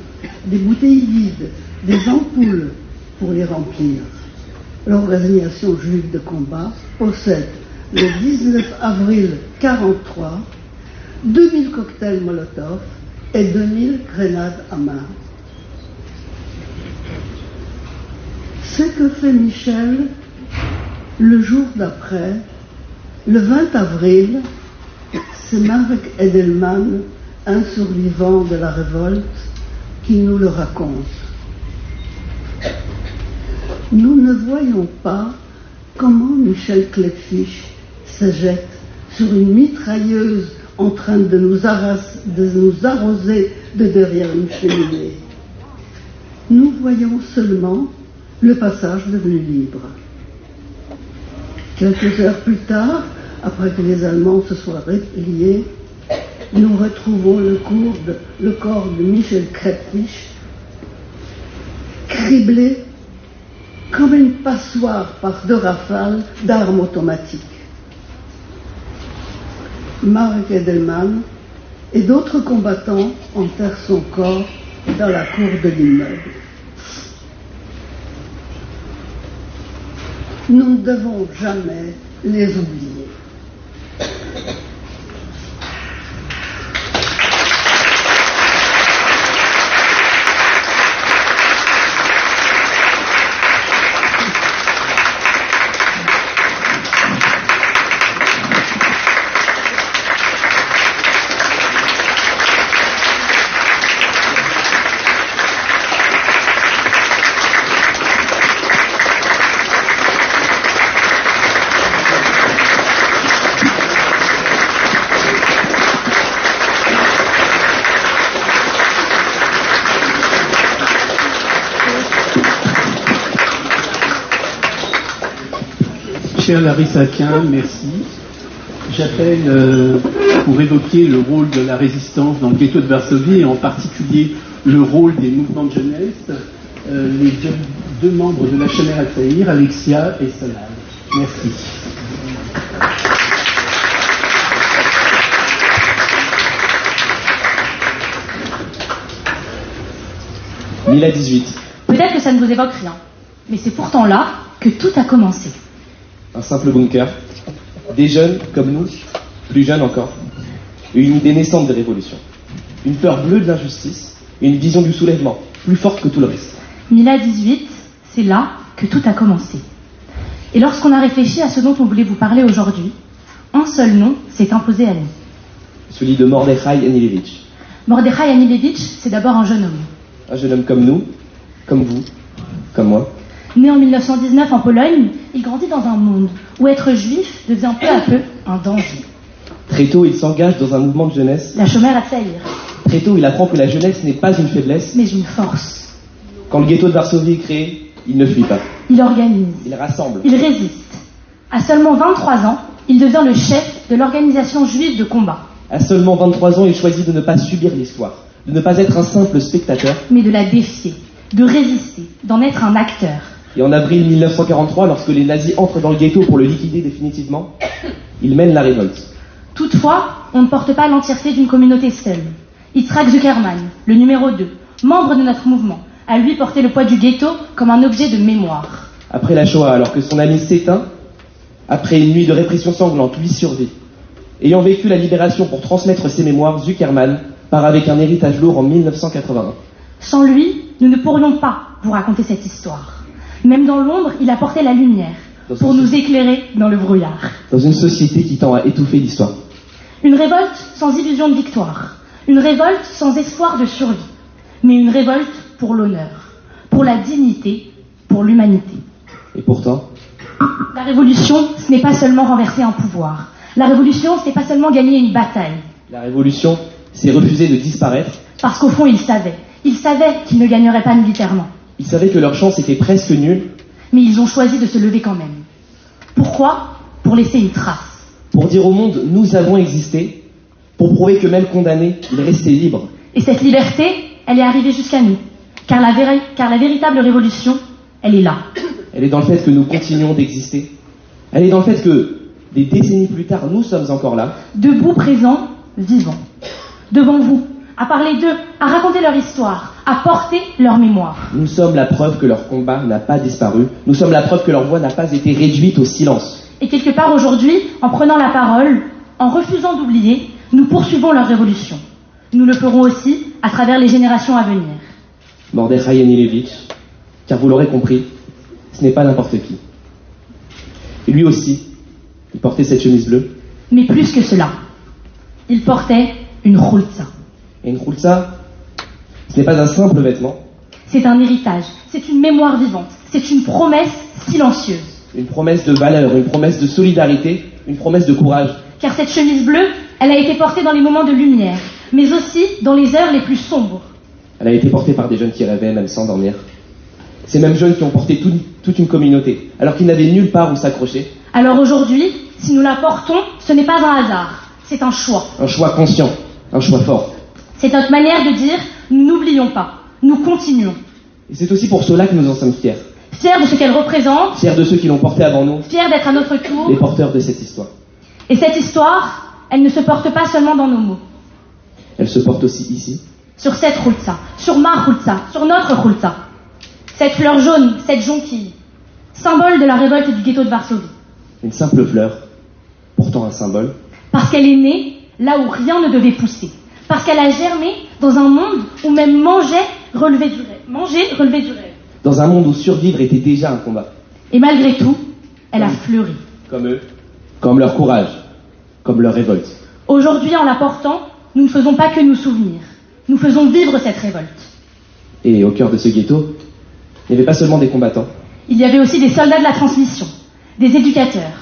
des bouteilles vides, des ampoules pour les remplir. L'organisation juive de combat possède le 19 avril 1943 2000 cocktails Molotov et 2000 grenades à main. Ce que fait Michel le jour d'après, le 20 avril, c'est Marek Edelman, un survivant de la révolte, qui nous le raconte. Nous ne voyons pas comment Michel Klettfisch se jette sur une mitrailleuse en train de nous arroser de derrière une cheminée. Nous voyons seulement le passage devenu libre. Quelques heures plus tard, après que les Allemands se soient repliés, nous retrouvons le corps de Michel Klettfisch, criblé comme une passoire par 2 rafales d'armes automatiques. Marek Edelman et d'autres combattants enterrent son corps dans la cour de l'immeuble. Nous ne devons jamais les oublier. Cher Larissa Quin, merci. J'appelle pour évoquer le rôle de la résistance dans le ghetto de Varsovie et en particulier le rôle des mouvements de jeunesse, les 2 membres de la Chamer Al-Tahir, Alexia et Solal. Merci. Mila 18. Peut-être que ça ne vous évoque rien, mais c'est pourtant là que tout a commencé. Un simple bunker. Des jeunes comme nous, plus jeunes encore. Une idée naissante de révolution. Une peur bleue de l'injustice et une vision du soulèvement, plus forte que tout le reste. Mila 18, c'est là que tout a commencé. Et lorsqu'on a réfléchi à ce dont on voulait vous parler aujourd'hui, un seul nom s'est imposé à nous. Celui de Mordechai Anilevich. Mordechai Anilevich, c'est d'abord un jeune homme. Un jeune homme comme nous, comme vous, comme moi. Né en 1919 en Pologne, il grandit dans un monde où être juif devient peu à peu un danger. Très tôt, il s'engage dans un mouvement de jeunesse. La Chamer Al-Tahir. Très tôt, il apprend que la jeunesse n'est pas une faiblesse, mais une force. Quand le ghetto de Varsovie est créé, il ne fuit pas. Il organise. Il rassemble. Il résiste. À seulement 23 ans, il devient le chef de l'organisation juive de combat. À seulement 23 ans, il choisit de ne pas subir l'histoire, de ne pas être un simple spectateur, mais de la défier, de résister, d'en être un acteur. Et en avril 1943, lorsque les nazis entrent dans le ghetto pour le liquider définitivement, il mène la révolte. Toutefois, on ne porte pas l'entièreté d'une communauté seule. Yitzhak Zuckerman, le numéro 2, membre de notre mouvement, a lui porté le poids du ghetto comme un objet de mémoire. Après la Shoah, alors que son ami s'éteint, après une nuit de répression sanglante, lui survit. Ayant vécu la libération pour transmettre ses mémoires, Zuckerman part avec un héritage lourd en 1981. Sans lui, nous ne pourrions pas vous raconter cette histoire. Même dans l'ombre, il apportait la lumière pour nous éclairer dans le brouillard. Dans une société qui tend à étouffer l'histoire. Une révolte sans illusion de victoire. Une révolte sans espoir de survie. Mais une révolte pour l'honneur, pour la dignité, pour l'humanité. Et pourtant, la révolution, ce n'est pas seulement renverser un pouvoir. La révolution, ce n'est pas seulement gagner une bataille. La révolution, c'est refuser de disparaître. Parce qu'au fond, ils savaient qu'ils ne gagneraient pas militairement. Ils savaient que leur chance était presque nulle. Mais ils ont choisi de se lever quand même. Pourquoi ? Pour laisser une trace. Pour dire au monde, nous avons existé. Pour prouver que même condamnés, ils restaient libres. Et cette liberté, elle est arrivée jusqu'à nous. Car la véritable révolution, elle est là. Elle est dans le fait que nous continuons d'exister. Elle est dans le fait que, des décennies plus tard, nous sommes encore là. Debout, présents, vivants. Devant vous, à parler d'eux, à raconter leur histoire, à porter leur mémoire. Nous sommes la preuve que leur combat n'a pas disparu. Nous sommes la preuve que leur voix n'a pas été réduite au silence. Et quelque part aujourd'hui, en prenant la parole, en refusant d'oublier, Nous poursuivons leur révolution. Nous le ferons aussi à travers les générations à venir. Mordechai Enilevitch, car vous l'aurez compris, ce n'est pas n'importe qui. Et lui aussi, il portait cette chemise bleue. Mais plus que cela, il portait une chultza. Et une chultza, ce n'est pas un simple vêtement. C'est un héritage, c'est une mémoire vivante, c'est une promesse silencieuse. Une promesse de valeur, une promesse de solidarité, une promesse de courage. Car cette chemise bleue, elle a été portée dans les moments de lumière, mais aussi dans les heures les plus sombres. Elle a été portée par des jeunes qui rêvaient, même sans dormir. Ces mêmes jeunes qui ont porté toute une communauté, alors qu'ils n'avaient nulle part où s'accrocher. Alors aujourd'hui, si nous la portons, ce n'est pas un hasard, c'est un choix. Un choix conscient, un choix fort. C'est notre manière de dire, nous n'oublions pas, nous continuons. Et c'est aussi pour cela que nous en sommes fiers. Fiers de ce qu'elle représente, Fiers de ceux qui l'ont portée avant nous, fiers d'être à notre tour. les porteurs de cette histoire. Et cette histoire, elle ne se porte pas seulement dans nos mots. Elle se porte aussi ici. Sur cette chultza, sur ma chultza, sur notre chultza. Cette fleur jaune, cette jonquille, symbole de la révolte du ghetto de Varsovie. Une simple fleur, pourtant un symbole. Parce qu'elle est née là où rien ne devait pousser. Parce qu'elle a germé dans un monde où même manger relevait du rêve. Dans un monde où survivre était déjà un combat. Et malgré tout, elle a fleuri. Comme eux, comme leur courage, comme leur révolte. Aujourd'hui, en la portant, nous ne faisons pas que nous souvenir. Nous faisons vivre cette révolte. Et au cœur de ce ghetto, il n'y avait pas seulement des combattants. Il y avait aussi des soldats de la transmission, des éducateurs,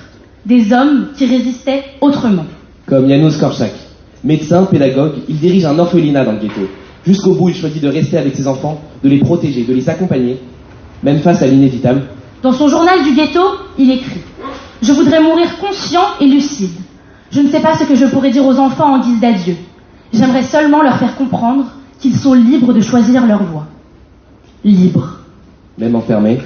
des hommes qui résistaient autrement. Comme Janusz Korczak, médecin, pédagogue, il dirige un orphelinat dans le ghetto. Jusqu'au bout, il choisit de rester avec ses enfants, de les protéger, de les accompagner, même face à l'inévitable. Dans son journal du ghetto, il écrit « Je voudrais mourir conscient et lucide. Je ne sais pas ce que je pourrais dire aux enfants en guise d'adieu. J'aimerais seulement leur faire comprendre qu'ils sont libres de choisir leur voie. Libres. » Même enfermés,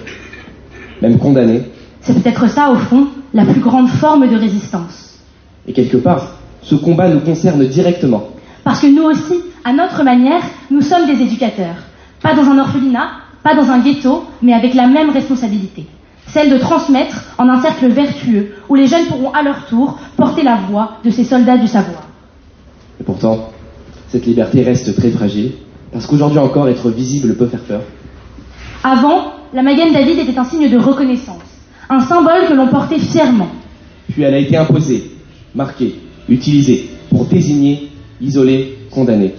même condamnés. C'est peut-être ça, au fond, la plus grande forme de résistance. Et quelque part, ce combat nous concerne directement. Parce que nous aussi, à notre manière, nous sommes des éducateurs. Pas dans un orphelinat, pas dans un ghetto, mais avec la même responsabilité. Celle de transmettre en un cercle vertueux, où les jeunes pourront à leur tour porter la voix de ces soldats du savoir. Et pourtant, cette liberté reste très fragile, parce qu'aujourd'hui encore, être visible peut faire peur. Avant, la Magen David était un signe de reconnaissance, un symbole que l'on portait fièrement. Puis elle a été imposée, marquée, utilisée, pour désigner, isoler, condamner.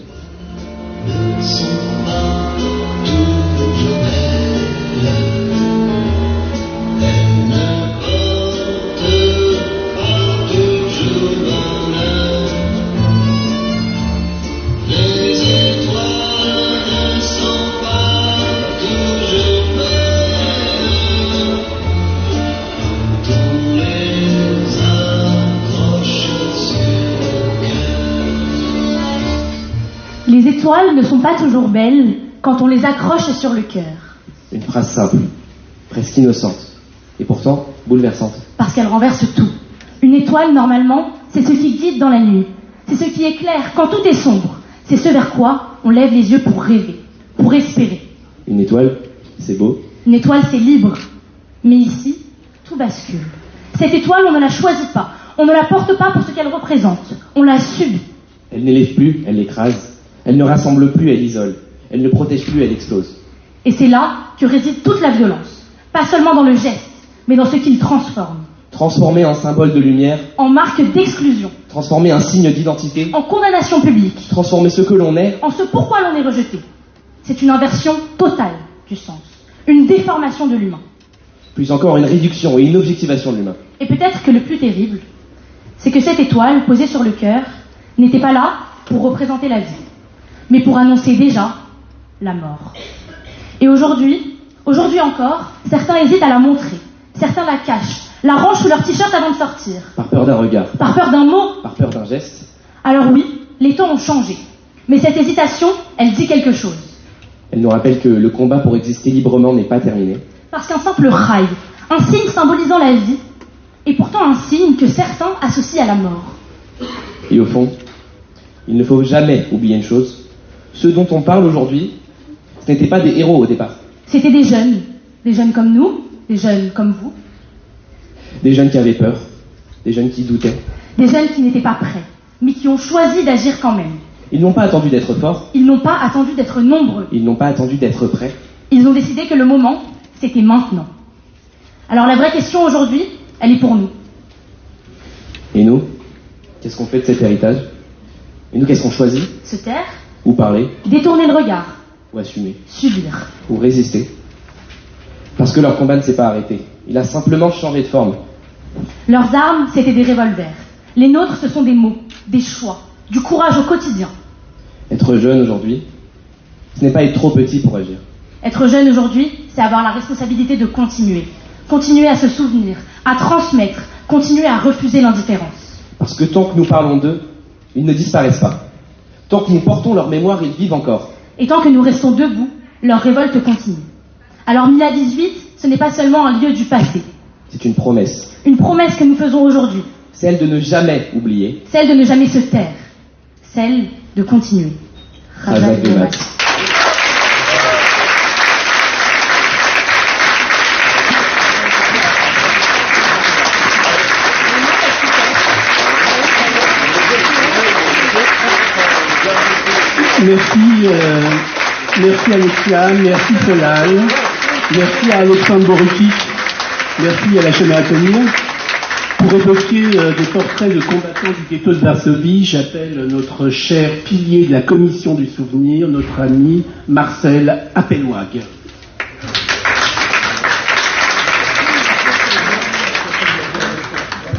Les étoiles ne sont pas toujours belles quand on les accroche sur le cœur. Une phrase simple, presque innocente, et pourtant bouleversante. Parce qu'elle renverse tout. Une étoile, normalement, c'est ce qui guide dans la nuit. C'est ce qui éclaire quand tout est sombre. C'est ce vers quoi on lève les yeux pour rêver, pour espérer. Une étoile, c'est beau. Une étoile, c'est libre. Mais ici, tout bascule. Cette étoile, on ne la choisit pas. On ne la porte pas pour ce qu'elle représente. On la subit. Elle n'élève plus, elle l'écrase. Elle ne rassemble plus, elle isole. Elle ne protège plus, elle explose. Et c'est là que réside toute la violence. Pas seulement dans le geste, mais dans ce qu'il transforme. Transformer en symbole de lumière, En marque d'exclusion, transformer un signe d'identité, en condamnation publique, transformer ce que l'on est, en ce pourquoi l'on est rejeté. C'est une inversion totale du sens, une déformation de l'humain. plus encore une réduction et une objectivation de l'humain. Et peut-être que le plus terrible, c'est que cette étoile posée sur le cœur n'était pas là pour représenter la vie, mais pour annoncer déjà la mort. Et aujourd'hui encore, certains hésitent à la montrer, certains la cachent, la rangent sous leur t-shirt avant de sortir, Par peur d'un regard, par peur d'un mot. par peur d'un geste. Alors oui, les temps ont changé, mais cette hésitation, elle dit quelque chose. Elle nous rappelle que le combat pour exister librement n'est pas terminé. Parce qu'un simple rail, un signe symbolisant la vie, est pourtant un signe que certains associent à la mort. Et au fond, il ne faut jamais oublier une chose. Ceux dont on parle aujourd'hui, ce n'étaient pas des héros au départ. C'était des jeunes comme nous, des jeunes comme vous, Des jeunes qui avaient peur, des jeunes qui doutaient, des jeunes qui n'étaient pas prêts, mais qui ont choisi d'agir quand même. Ils n'ont pas attendu d'être forts, Ils n'ont pas attendu d'être nombreux. ils n'ont pas attendu d'être prêts. Ils ont décidé que le moment, c'était maintenant. Alors la vraie question aujourd'hui, elle est pour nous. Et nous, qu'est-ce qu'on fait de cet héritage? Et nous, qu'est-ce qu'on choisit? Se taire, Ou parler, détourner le regard, ou assumer, subir. ou résister. Parce que leur combat ne s'est pas arrêté. Il a simplement changé de forme. Leurs armes, c'était des revolvers. Les nôtres, ce sont des mots, des choix, du courage au quotidien. Être jeune aujourd'hui, ce n'est pas être trop petit pour agir. Être jeune aujourd'hui, c'est avoir la responsabilité de continuer. Continuer à se souvenir, à transmettre, continuer à refuser l'indifférence. Parce que tant que nous parlons d'eux, ils ne disparaissent pas. Tant que nous portons leur mémoire, ils vivent encore. Et tant que nous restons debout, leur révolte continue. Alors Mila 18, ce n'est pas seulement un lieu du passé. C'est une promesse. Une promesse que nous faisons aujourd'hui. Celle de ne jamais oublier. Celle de ne jamais se taire. Celle de continuer. Razak de Max. Merci Alexia, merci Solal, merci à Alexandre Borukic, merci à la chaîne à tenir. Pour évoquer des portraits de combattants du ghetto de Varsovie, j'appelle notre cher pilier de la commission du souvenir, notre ami Marcel Appelwag.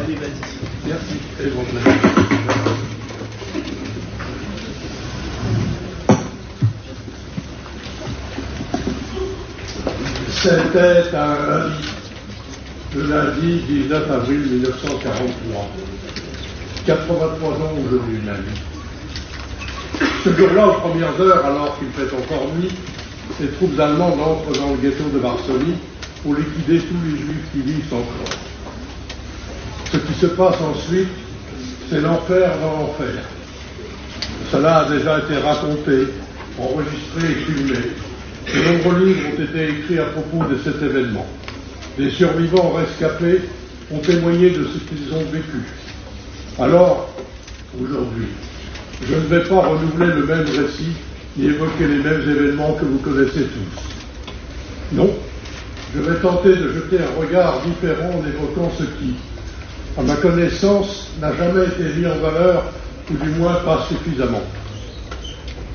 Allez, vas-y. Merci. C'était un lundi 19 avril 1943. 83 ans aujourd'hui, lundi. Ce jour-là, aux premières heures, alors qu'il fait encore nuit, les troupes allemandes entrent dans le ghetto de Varsovie pour liquider tous les juifs qui vivent encore. Ce qui se passe ensuite, c'est l'enfer dans l'enfer. Cela a déjà été raconté, enregistré et filmé. De nombreux livres ont été écrits à propos de cet événement. Les survivants rescapés ont témoigné de ce qu'ils ont vécu. Alors, aujourd'hui, je ne vais pas renouveler le même récit ni évoquer les mêmes événements que vous connaissez tous. Non, je vais tenter de jeter un regard différent en évoquant ce qui, à ma connaissance, n'a jamais été mis en valeur, ou du moins pas suffisamment.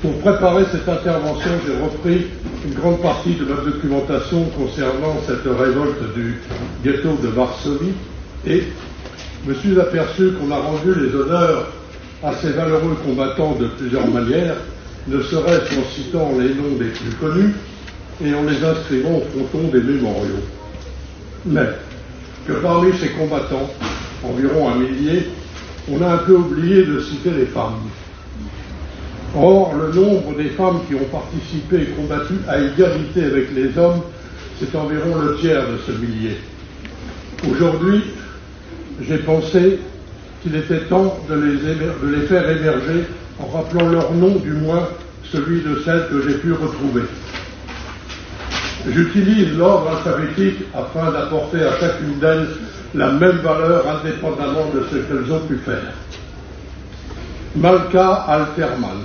Pour préparer cette intervention, j'ai repris une grande partie de ma documentation concernant cette révolte du ghetto de Varsovie et me suis aperçu qu'on a rendu les honneurs à ces valeureux combattants de plusieurs manières, ne serait-ce qu'en citant les noms des plus connus et en les inscrivant au fronton des mémoriaux. Mais que parmi ces combattants, environ 1 millier, on a un peu oublié de citer les femmes. Or, le nombre des femmes qui ont participé et combattu à égalité avec les hommes, c'est environ le tiers de ce millier. Aujourd'hui, j'ai pensé qu'il était temps de les faire émerger en rappelant leur nom, du moins celui de celles que j'ai pu retrouver. J'utilise l'ordre alphabétique afin d'apporter à chacune d'elles la même valeur indépendamment de ce qu'elles ont pu faire. Malka Alterman,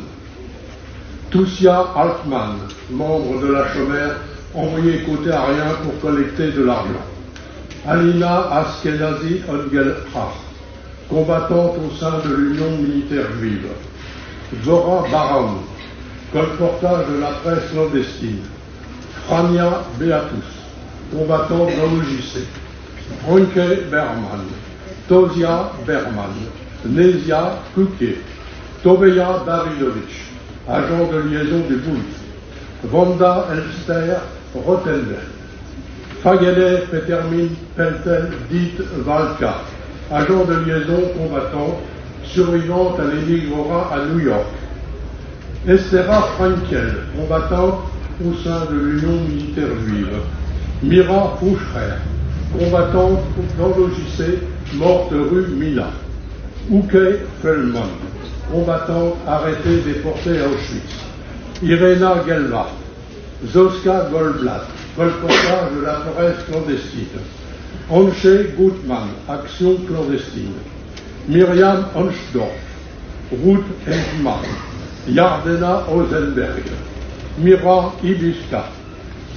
Toussia Altman, membre de la Chomère, envoyé côté à rien pour collecter de l'argent. Alina Askenazi Ongelhach, combattante au sein de l'Union militaire juive. Zora Baram, colportage de la presse clandestine. Frania Beatus, combattante dans l'OJC. Ronke Berman, Tosia Berman, Nesia Kuke, Tobeya Davidovich, agent de liaison du Bund, Wanda Elster Rottenberg, Fagele Petermin Peltel dit Valka, agent de liaison combattant, survivante à l'émigrera à New York. Estera Frankel, combattante au sein de l'Union militaire juive. Mira Fouchrer, combattante dans l'OJC, morte rue Mila. Uke Fellman, combattante arrêtée déportée à Auschwitz. Irena Gelbart, Zoska Goldblatt, colportage de la presse clandestine. Anshe Gutmann, action clandestine. Myriam Honsdorf, Ruth Entmann, Yardena Ozenberg, Mira Ibiska,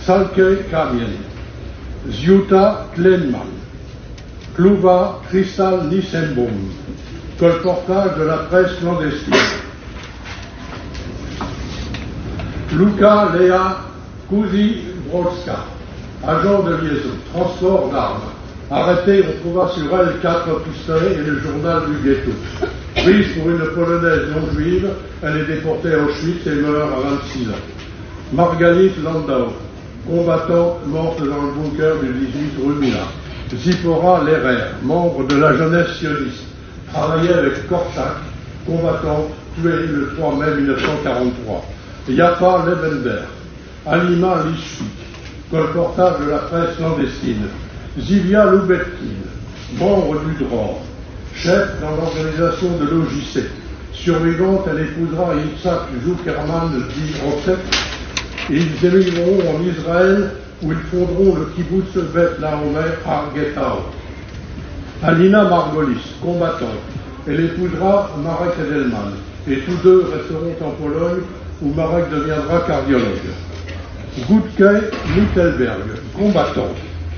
Salke Kamien, Ziuta Klenman, Kluva Krystal Nissenbaum, colportage de la presse clandestine. Luka Lea Kuzi-Brolska, agent de liaison, transport d'armes. Arrêtée, on trouva sur elle 4 pistolets et le journal du ghetto. Prise pour une Polonaise non juive, elle est déportée à Auschwitz et meurt à 26 ans. Margalit Landau, combattante morte dans le bunker du 18 rue Mila. Zipporah Lehrer, membre de la jeunesse sioniste, travaillait avec Korczak, combattante, tuée le 3 mai 1943. Yaffa Levenberg, Alima Lishvik, colportage de la presse clandestine. Zivia Lubetkin, membre du DROR, chef dans l'organisation de l'OJC. Survivante, elle épousera Yitzhak Zuckerman dit Rosset et ils émigreront en Israël où ils fonderont le kibbutz Bet Laomer à Getao. Alina Margolis, combattante, elle épousera Marek Edelman et tous deux resteront en Pologne où Marek deviendra cardiologue. Gutke Mittelberg, combattante.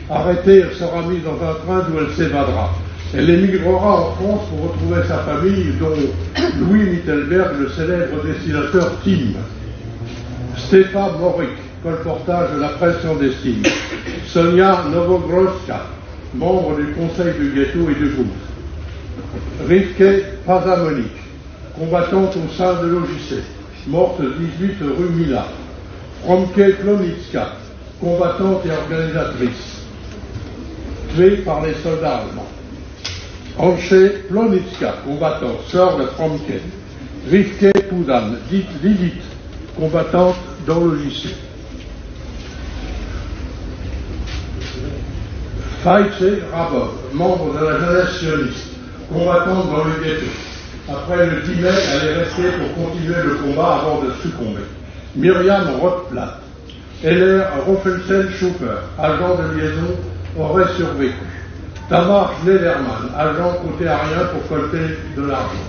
Arrêtée, elle sera mise dans un train d'où elle s'évadera. Elle émigrera en France pour retrouver sa famille, dont Louis Mittelberg, le célèbre dessinateur Tim. Stefan Morik, colportage de la presse clandestine. Sonia Novogrodzka, membre du conseil du ghetto et du groupe. Rivke Pazamonik, combattante au sein de l'OJC, morte 18 rue Mila. Fromke Plonitska, combattante et organisatrice, tuée par les soldats allemands. Anche Plonitska, combattante, sœur de Fromke. Rivke Pudan, dite Lilith, combattante dans l'OJC. Faïtse Rabov, membre de la jeunesse sioniste, combattante dans le ghetto. Après le 10 mai, elle est restée pour continuer le combat avant de succomber. Myriam Rothblatt, Heller Roffelsen-Schuffer, agent de liaison, aurait survécu. Tamar Schneiderman, agent côté arien pour collecter de l'argent,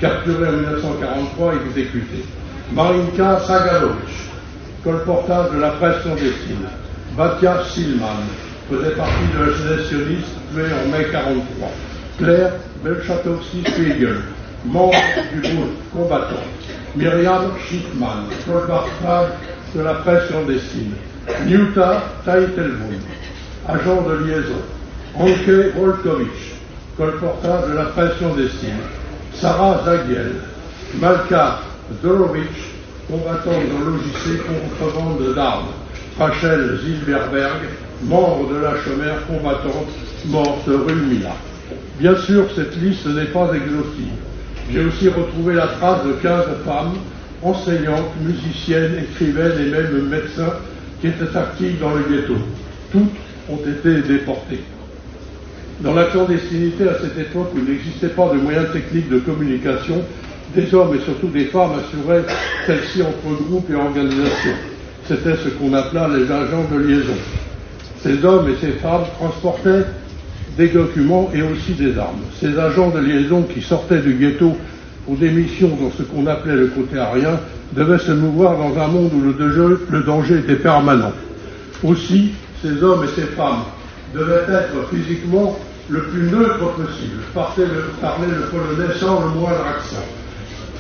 capturé en 1943 et exécuté. Marinka Sagalovic, colportage de la presse clandestine. Batia Silman, faisait partie de la jeunesse sioniste, tuée en mai 1943. Claire Belchatowski-Spiegel, membre du groupe combattant. Myriam Schiffman, colportage de la presse clandestine. Nyuta Taitelbund, agent de liaison. Anke Volkovich, colportage de la presse clandestine. Sarah Zagiel, Malka Zdorovic, combattante dans l'OJC contrebande d'armes. Rachel Zilberberg, membre de la chômère combattante, morte rue Mila. Bien sûr, cette liste n'est pas exhaustive. J'ai aussi retrouvé la trace de 15 femmes, enseignantes, musiciennes, écrivaines et même médecins qui étaient actives dans le ghetto. Toutes ont été déportées. Dans la clandestinité, à cette époque où il n'existait pas de moyens techniques de communication, des hommes et surtout des femmes assuraient celle-ci entre groupes et organisations. C'était ce qu'on appela les agents de liaison. Ces hommes et ces femmes transportaient des documents et aussi des armes. Ces agents de liaison qui sortaient du ghetto pour des missions dans ce qu'on appelait le côté arien devaient se mouvoir dans un monde où le danger était permanent. Aussi, ces hommes et ces femmes devaient être physiquement le plus neutre possible, parler le polonais sans le moindre accent.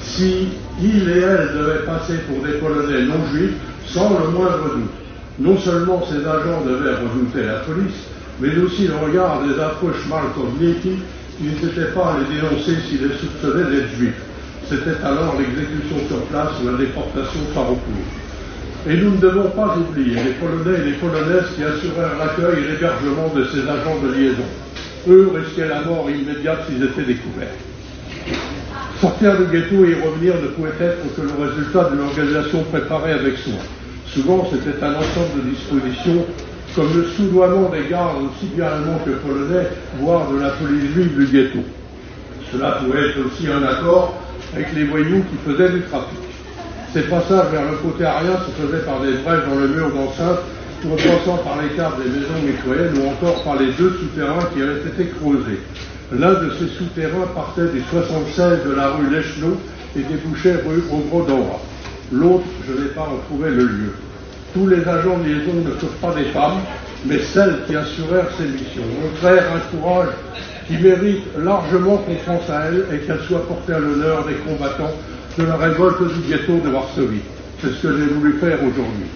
Si ils et elles devaient passer pour des Polonais non juifs, sans le moindre doute, non seulement ces agents devaient redouter la police, mais aussi le regard des affreux Schmalkovniki qui n'hésitaient pas à les dénoncer s'ils les soupçonnaient d'être juifs. C'était alors l'exécution sur place ou la déportation par recours. Et nous ne devons pas oublier les Polonais et les Polonaises qui assurèrent l'accueil et l'hébergement de ces agents de liaison. Eux risquaient la mort immédiate s'ils étaient découverts. Sortir du ghetto et y revenir ne pouvait être que le résultat d'une organisation préparée avec soin. Souvent, c'était un ensemble de dispositions comme le soudoiement des gardes aussi bien allemands que polonais, voire de la police juive du ghetto. Cela pouvait être aussi un accord avec les voyous qui faisaient du trafic. Ces passages vers le côté arien se faisaient par des brèches dans le mur d'enceinte ou en passant par les caves des maisons mitoyennes ou encore par les 2 souterrains qui avaient été creusés. L'un de ces souterrains partait des 76 de la rue Leschneau et débouchait rue Aubrodora. L'autre, je n'ai pas retrouvé le lieu. Tous les agents de liaison ne furent pas des femmes, mais celles qui assurèrent ces missions montrèrent un courage qui mérite largement qu'on pense à elles et qu'elles soient portées à l'honneur des combattants de la révolte du ghetto de Varsovie. C'est ce que j'ai voulu faire aujourd'hui.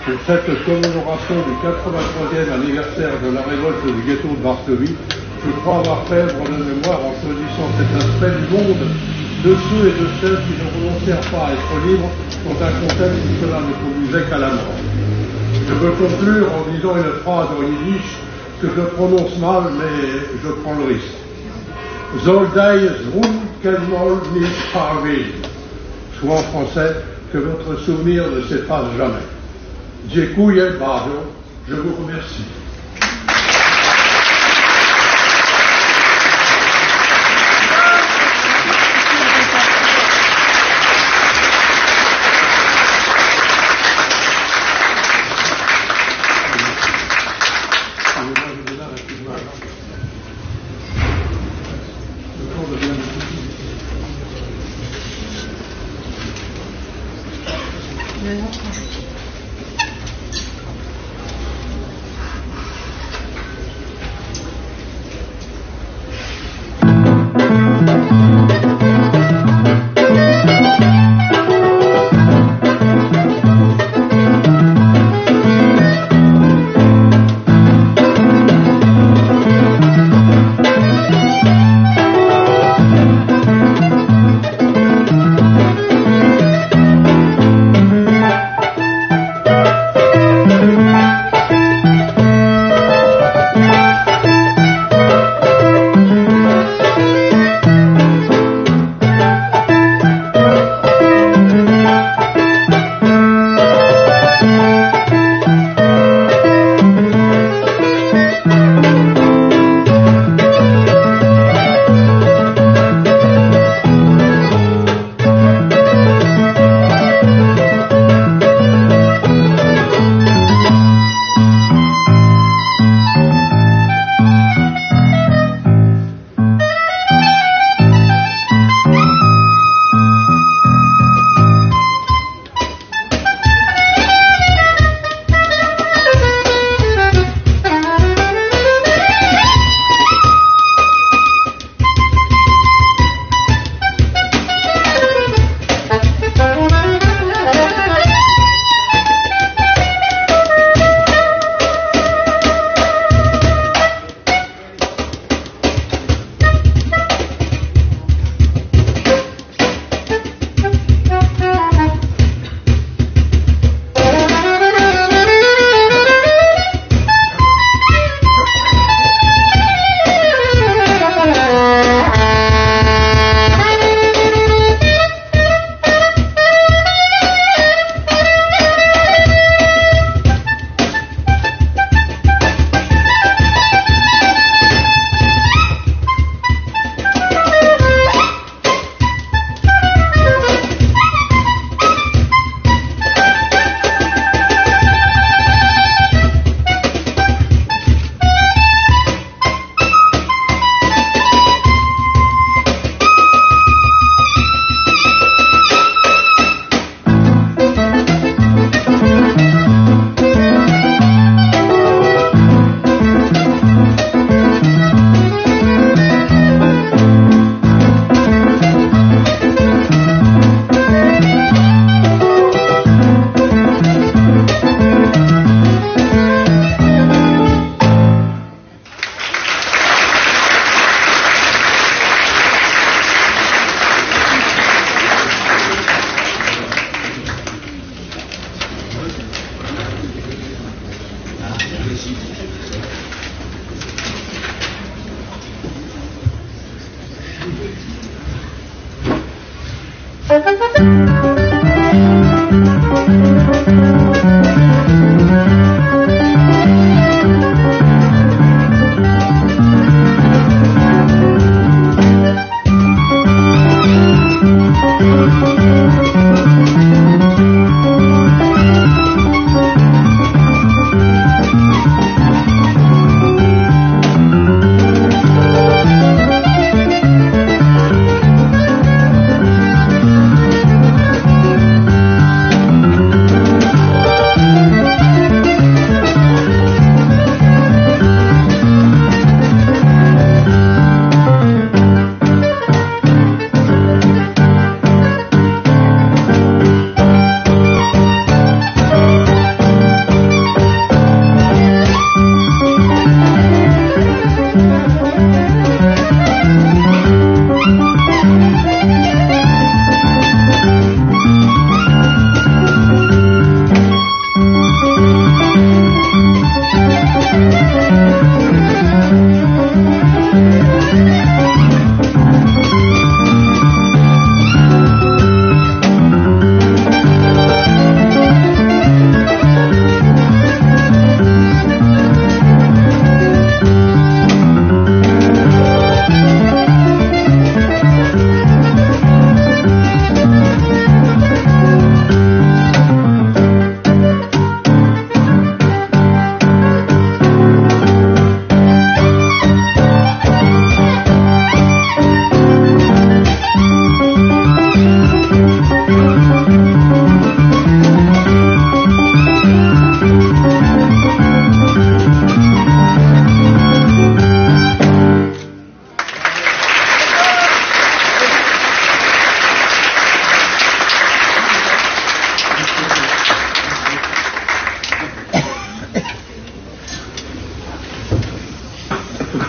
Pour cette commémoration du 83e anniversaire de la révolte du ghetto de Varsovie, je crois avoir fait œuvre de mémoire en choisissant cet aspect du monde de ceux et de celles qui ne renoncèrent pas à être libres dans un contexte où cela ne conduisait qu'à la mort. Je veux conclure en disant une phrase en yiddish que je prononce mal, mais je prends le risque. Soldei zrun kenmol nicht parvin. Soit en français, que votre souvenir ne s'efface jamais. Dziękuję bardzo. Je vous remercie.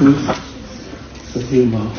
propose sa vie aux morts.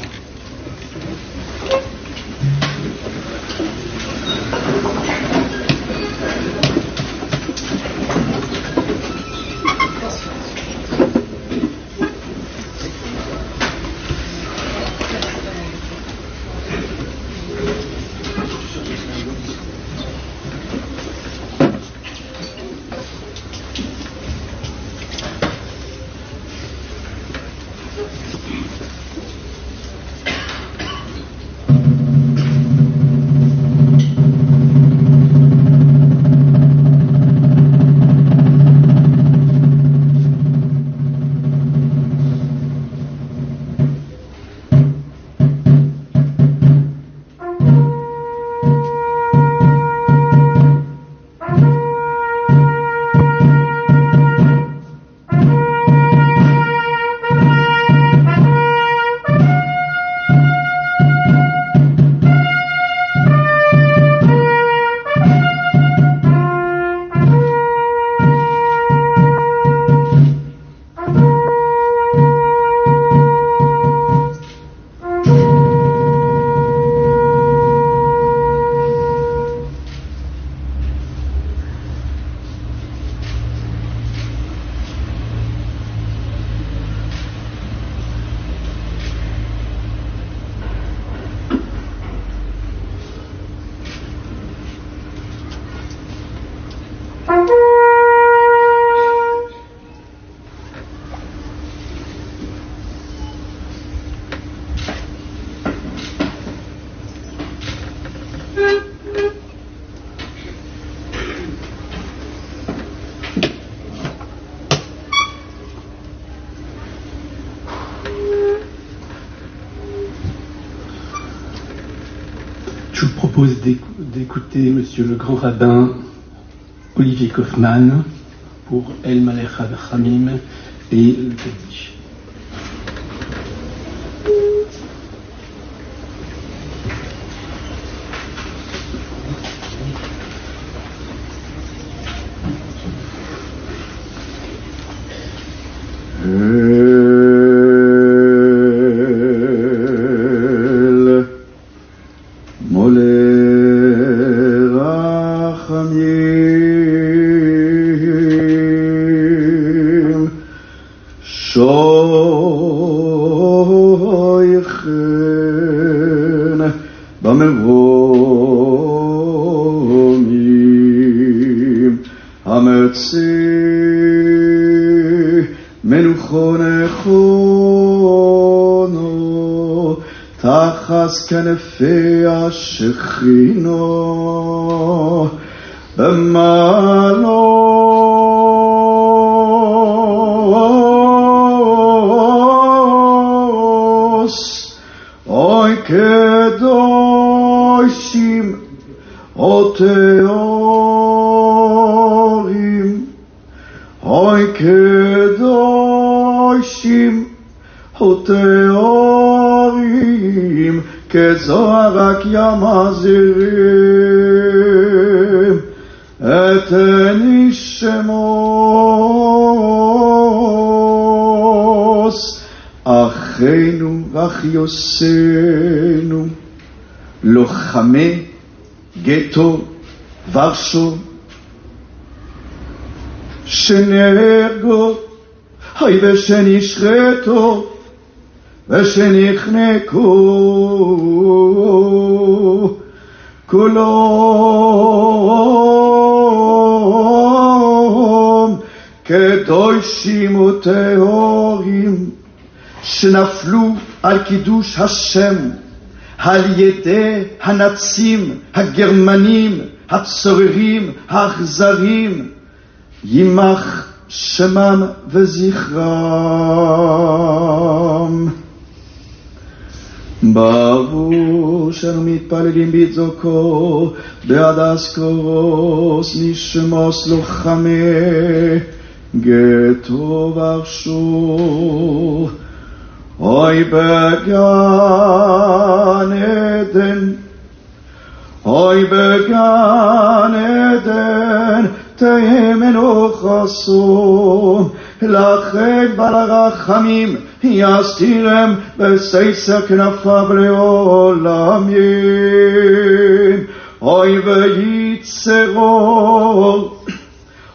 Je vous propose d'écouter Monsieur le Grand Rabbin Olivier Kaufmann pour El Malech HaChamim et le Kaddish. כנפי השכינה במעלוס אוי קדושים או טהורים אוי קדושים או טהורים כזוהר רק ימזרים את נשמוס אחינו ואחיותינו לוחמי גטו ורשו שנהרגו ושנשחטו ושנחנקו כולם קדושים וטהורים שנפלו על קידוש השם על ידי הנאצים, הגרמנים, הצוררים, האכזרים, יימח שמם וזכרם. ברור שאנו מתפללים בצדקו בעד אזכורוס נשמות לוחמי גטו ורשו. אוי בגן עדן, אוי בגן עדן תהמנו חסום, לכן ברחמים יסתירם בססר כנפיו לעולמים. אוי וייצרו,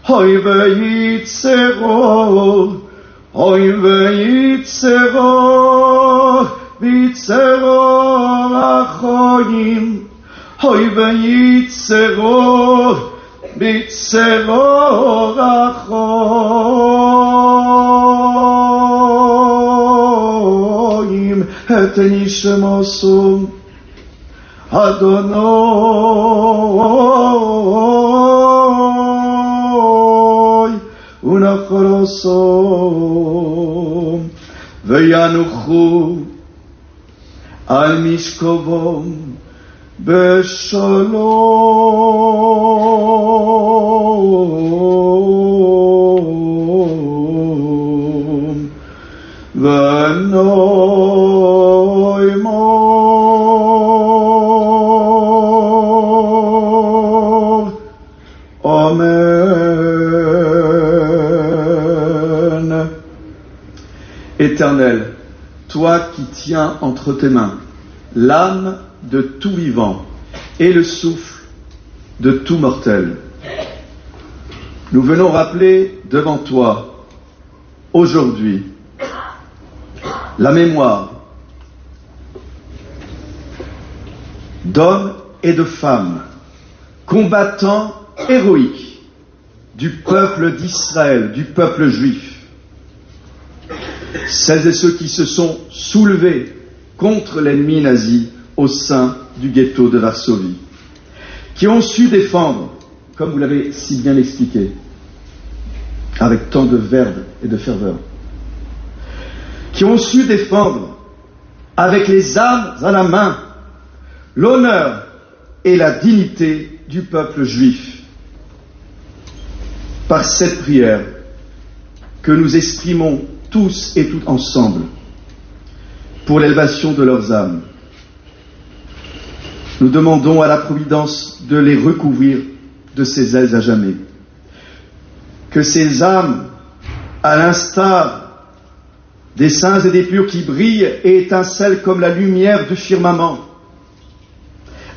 אוי וייצרו, אוי וייצרו, ויצרו החיים, אוי וייצרו, ויצרו החיים, את נשמתו אדוני ונחרסו וינוחו על משכבם בשלום ונאמר Amen. Éternel, toi qui tiens entre tes mains l'âme de tout vivant et le souffle de tout mortel, nous venons rappeler devant toi aujourd'hui la mémoire d'hommes et de femmes combattants héroïques du peuple d'Israël, du peuple juif, celles et ceux qui se sont soulevés contre l'ennemi nazi au sein du ghetto de Varsovie, qui ont su défendre, comme vous l'avez si bien expliqué, avec tant de verve et de ferveur, qui ont su défendre avec les armes à la main l'honneur et la dignité du peuple juif. Par cette prière que nous exprimons tous et toutes ensemble pour l'élévation de leurs âmes, nous demandons à la Providence de les recouvrir de ses ailes à jamais. Que ces âmes, à l'instar des saints et des purs qui brillent et étincellent comme la lumière du firmament,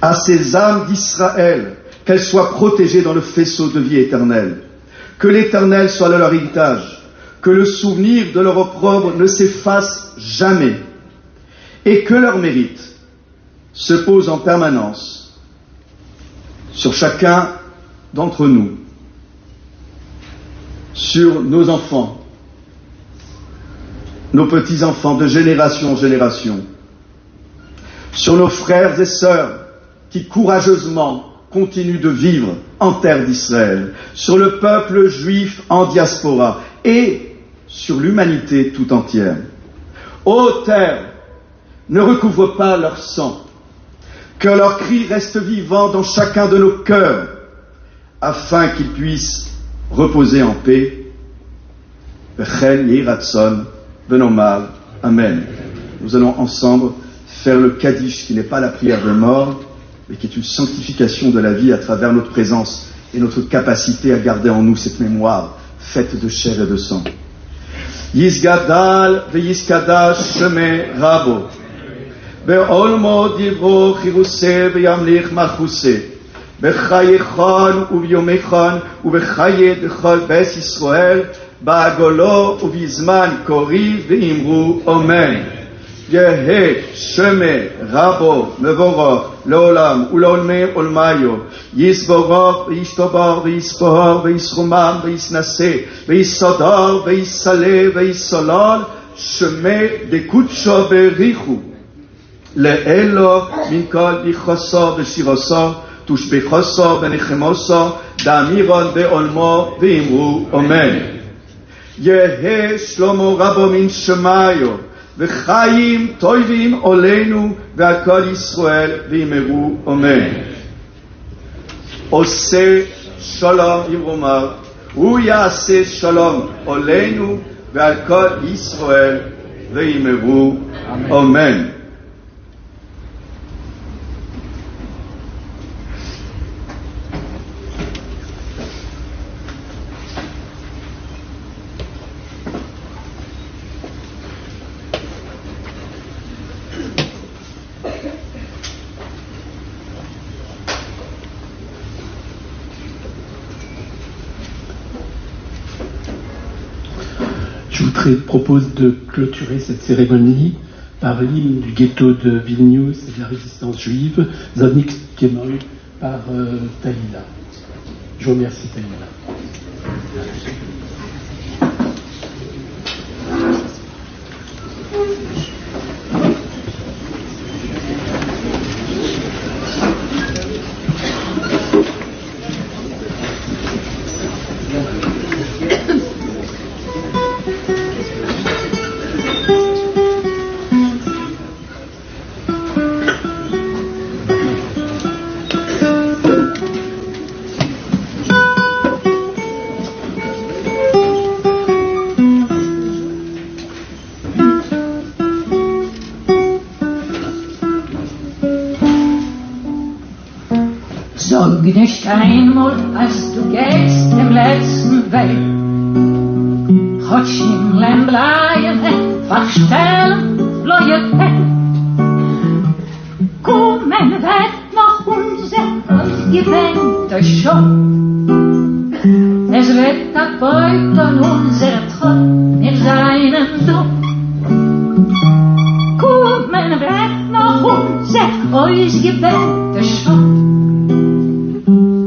à ces âmes d'Israël, qu'elles soient protégées dans le faisceau de vie éternelle, que l'Éternel soit leur héritage, que le souvenir de leur opprobre ne s'efface jamais, et que leur mérite se pose en permanence sur chacun d'entre nous, sur nos enfants, nos petits-enfants de génération en génération, sur nos frères et sœurs qui courageusement continuent de vivre en terre d'Israël, sur le peuple juif en diaspora et sur l'humanité tout entière. Ô terre, ne recouvre pas leur sang, que leur cri reste vivant dans chacun de nos cœurs, afin qu'ils puissent reposer en paix. Bechel Yiratzon Benomar. Amen. Nous allons ensemble faire le Kaddish, qui n'est pas la prière de mort, mais qui est une sanctification de la vie à travers notre présence et notre capacité à garder en nous cette mémoire faite de chair et de sang. Yizgadal ve'yizkadash sheme rabo ve'olmo divro chiruse ve'yamlich malchuse bechayechan u'vyomechan u'bechaye dechol bes Yisrael ba'agolo u'vizman kori ve'imru Amen. Yehe sheme rabo mevorach לעולם ולעולמי עולמיו, יסבורך וישתבר ויספוהר ויסרומם ויסנסה ויסודר ויסלה ויסולל שמי דקודשו בריחו לאלו מן כל ביחוסו ושירוסו תושבחוסו ונחמוסו דאמירון בעולמו ואמרו אמן. יהא שלמה רבו מן שמיו וחיים טובים עלינו ועל כל ישראל ואמרו אמן. עושה שלום יברומר, הוא יעשה שלום עלינו ועל כל ישראל ואמרו אמן. Je vous propose de clôturer cette cérémonie par l'hymne du ghetto de Vilnius et de la résistance juive, Zanik Kemoy, par Talila. Je vous remercie, Talila. Sag nicht einmal, als du gehst im letzten Weg. Chodźmy bleiben, verstellen, Leute. Kommen wird noch unser ausgewählter Schock. Es wird erbeutern unser Traum, wir seinen Druck. Kommen wird noch unser ausgewählter Schock.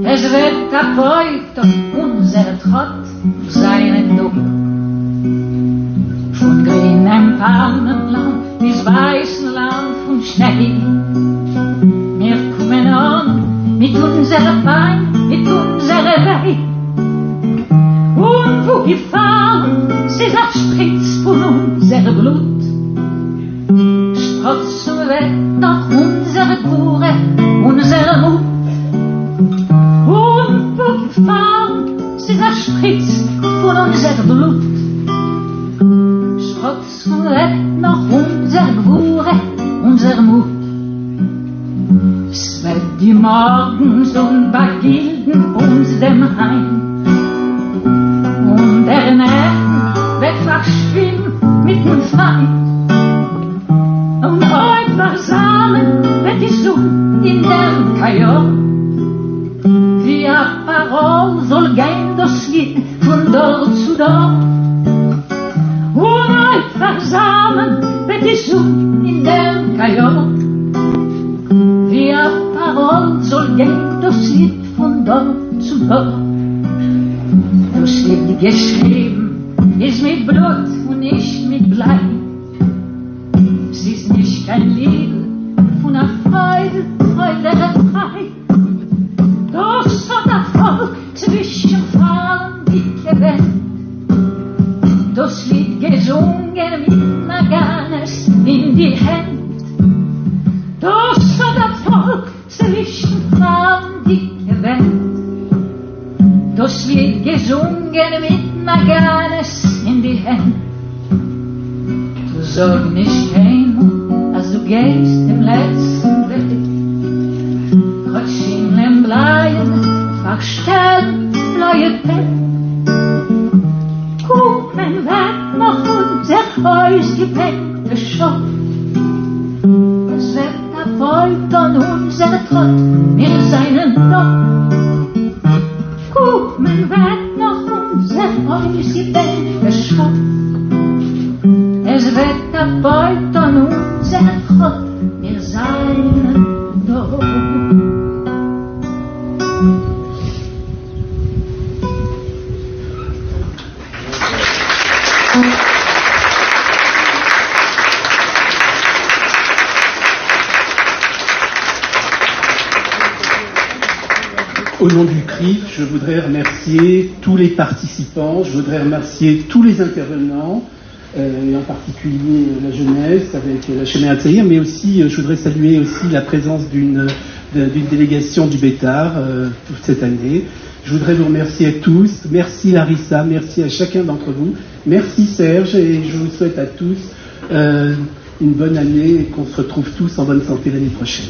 Es wird erbeutern unser Trott, seinen Duck. Von grünem Palmenland bis weißen Land von Schnee. Wir kommen an mit unserer Bein, mit unserer Weih. Und wo gefahren, sie sagt Spritz von unser Blut. Sprotzen wird nach unserer Gure, unserer Mut. Und wo gefahren, sie sagt Spritz von unser Blut. Sprotzen wird nach unserer Gure, unser Mut. Es wird die Morgensonne begilden uns dem Heim. Und der Nerven wird verschwimmen mit dem Feind. Und heute versammeln wird die Sonne in der Kajor. Wie eine Parole soll gehen das Lied von dort zu dort. Und heute versammeln wird die Sonne in der Kajor. Wie eine Parole soll gehen das Lied von dort zu dort. Das Lied geschrieben ist mit Blut und nicht mit Blei. Es ist nicht kein Lied von der Freude, frei. Das hat das Volk zwischen Frauen dicke Welt. Das Lied gesungen mit Naganes in die Hände. Das hat das Volk zwischen Frauen dicke Welt. Das Lied gesungen mit Naganes in die Hände. Du sollst nicht gehen, als du gehst im letzten Weg. Chodźmy bleiben, verstellen, Leute. Kommen wird noch unser ausgeprägter Schock. Es wird erfoltern unser Trott, wir seinen Lock. Kommen wird noch unser ausgeprägter Schock. Es wird erfoltern unser Trott, wir seinen Lock. Au nom du CRIF, je voudrais remercier tous les participants, je voudrais remercier tous les intervenants, et en particulier la jeunesse avec la Chemin Tzaïr, mais aussi je voudrais saluer aussi la présence d'une délégation du Bétar cette année. Je voudrais vous remercier à tous. Merci Larissa, merci à chacun d'entre vous. Merci Serge, et je vous souhaite à tous une bonne année et qu'on se retrouve tous en bonne santé l'année prochaine.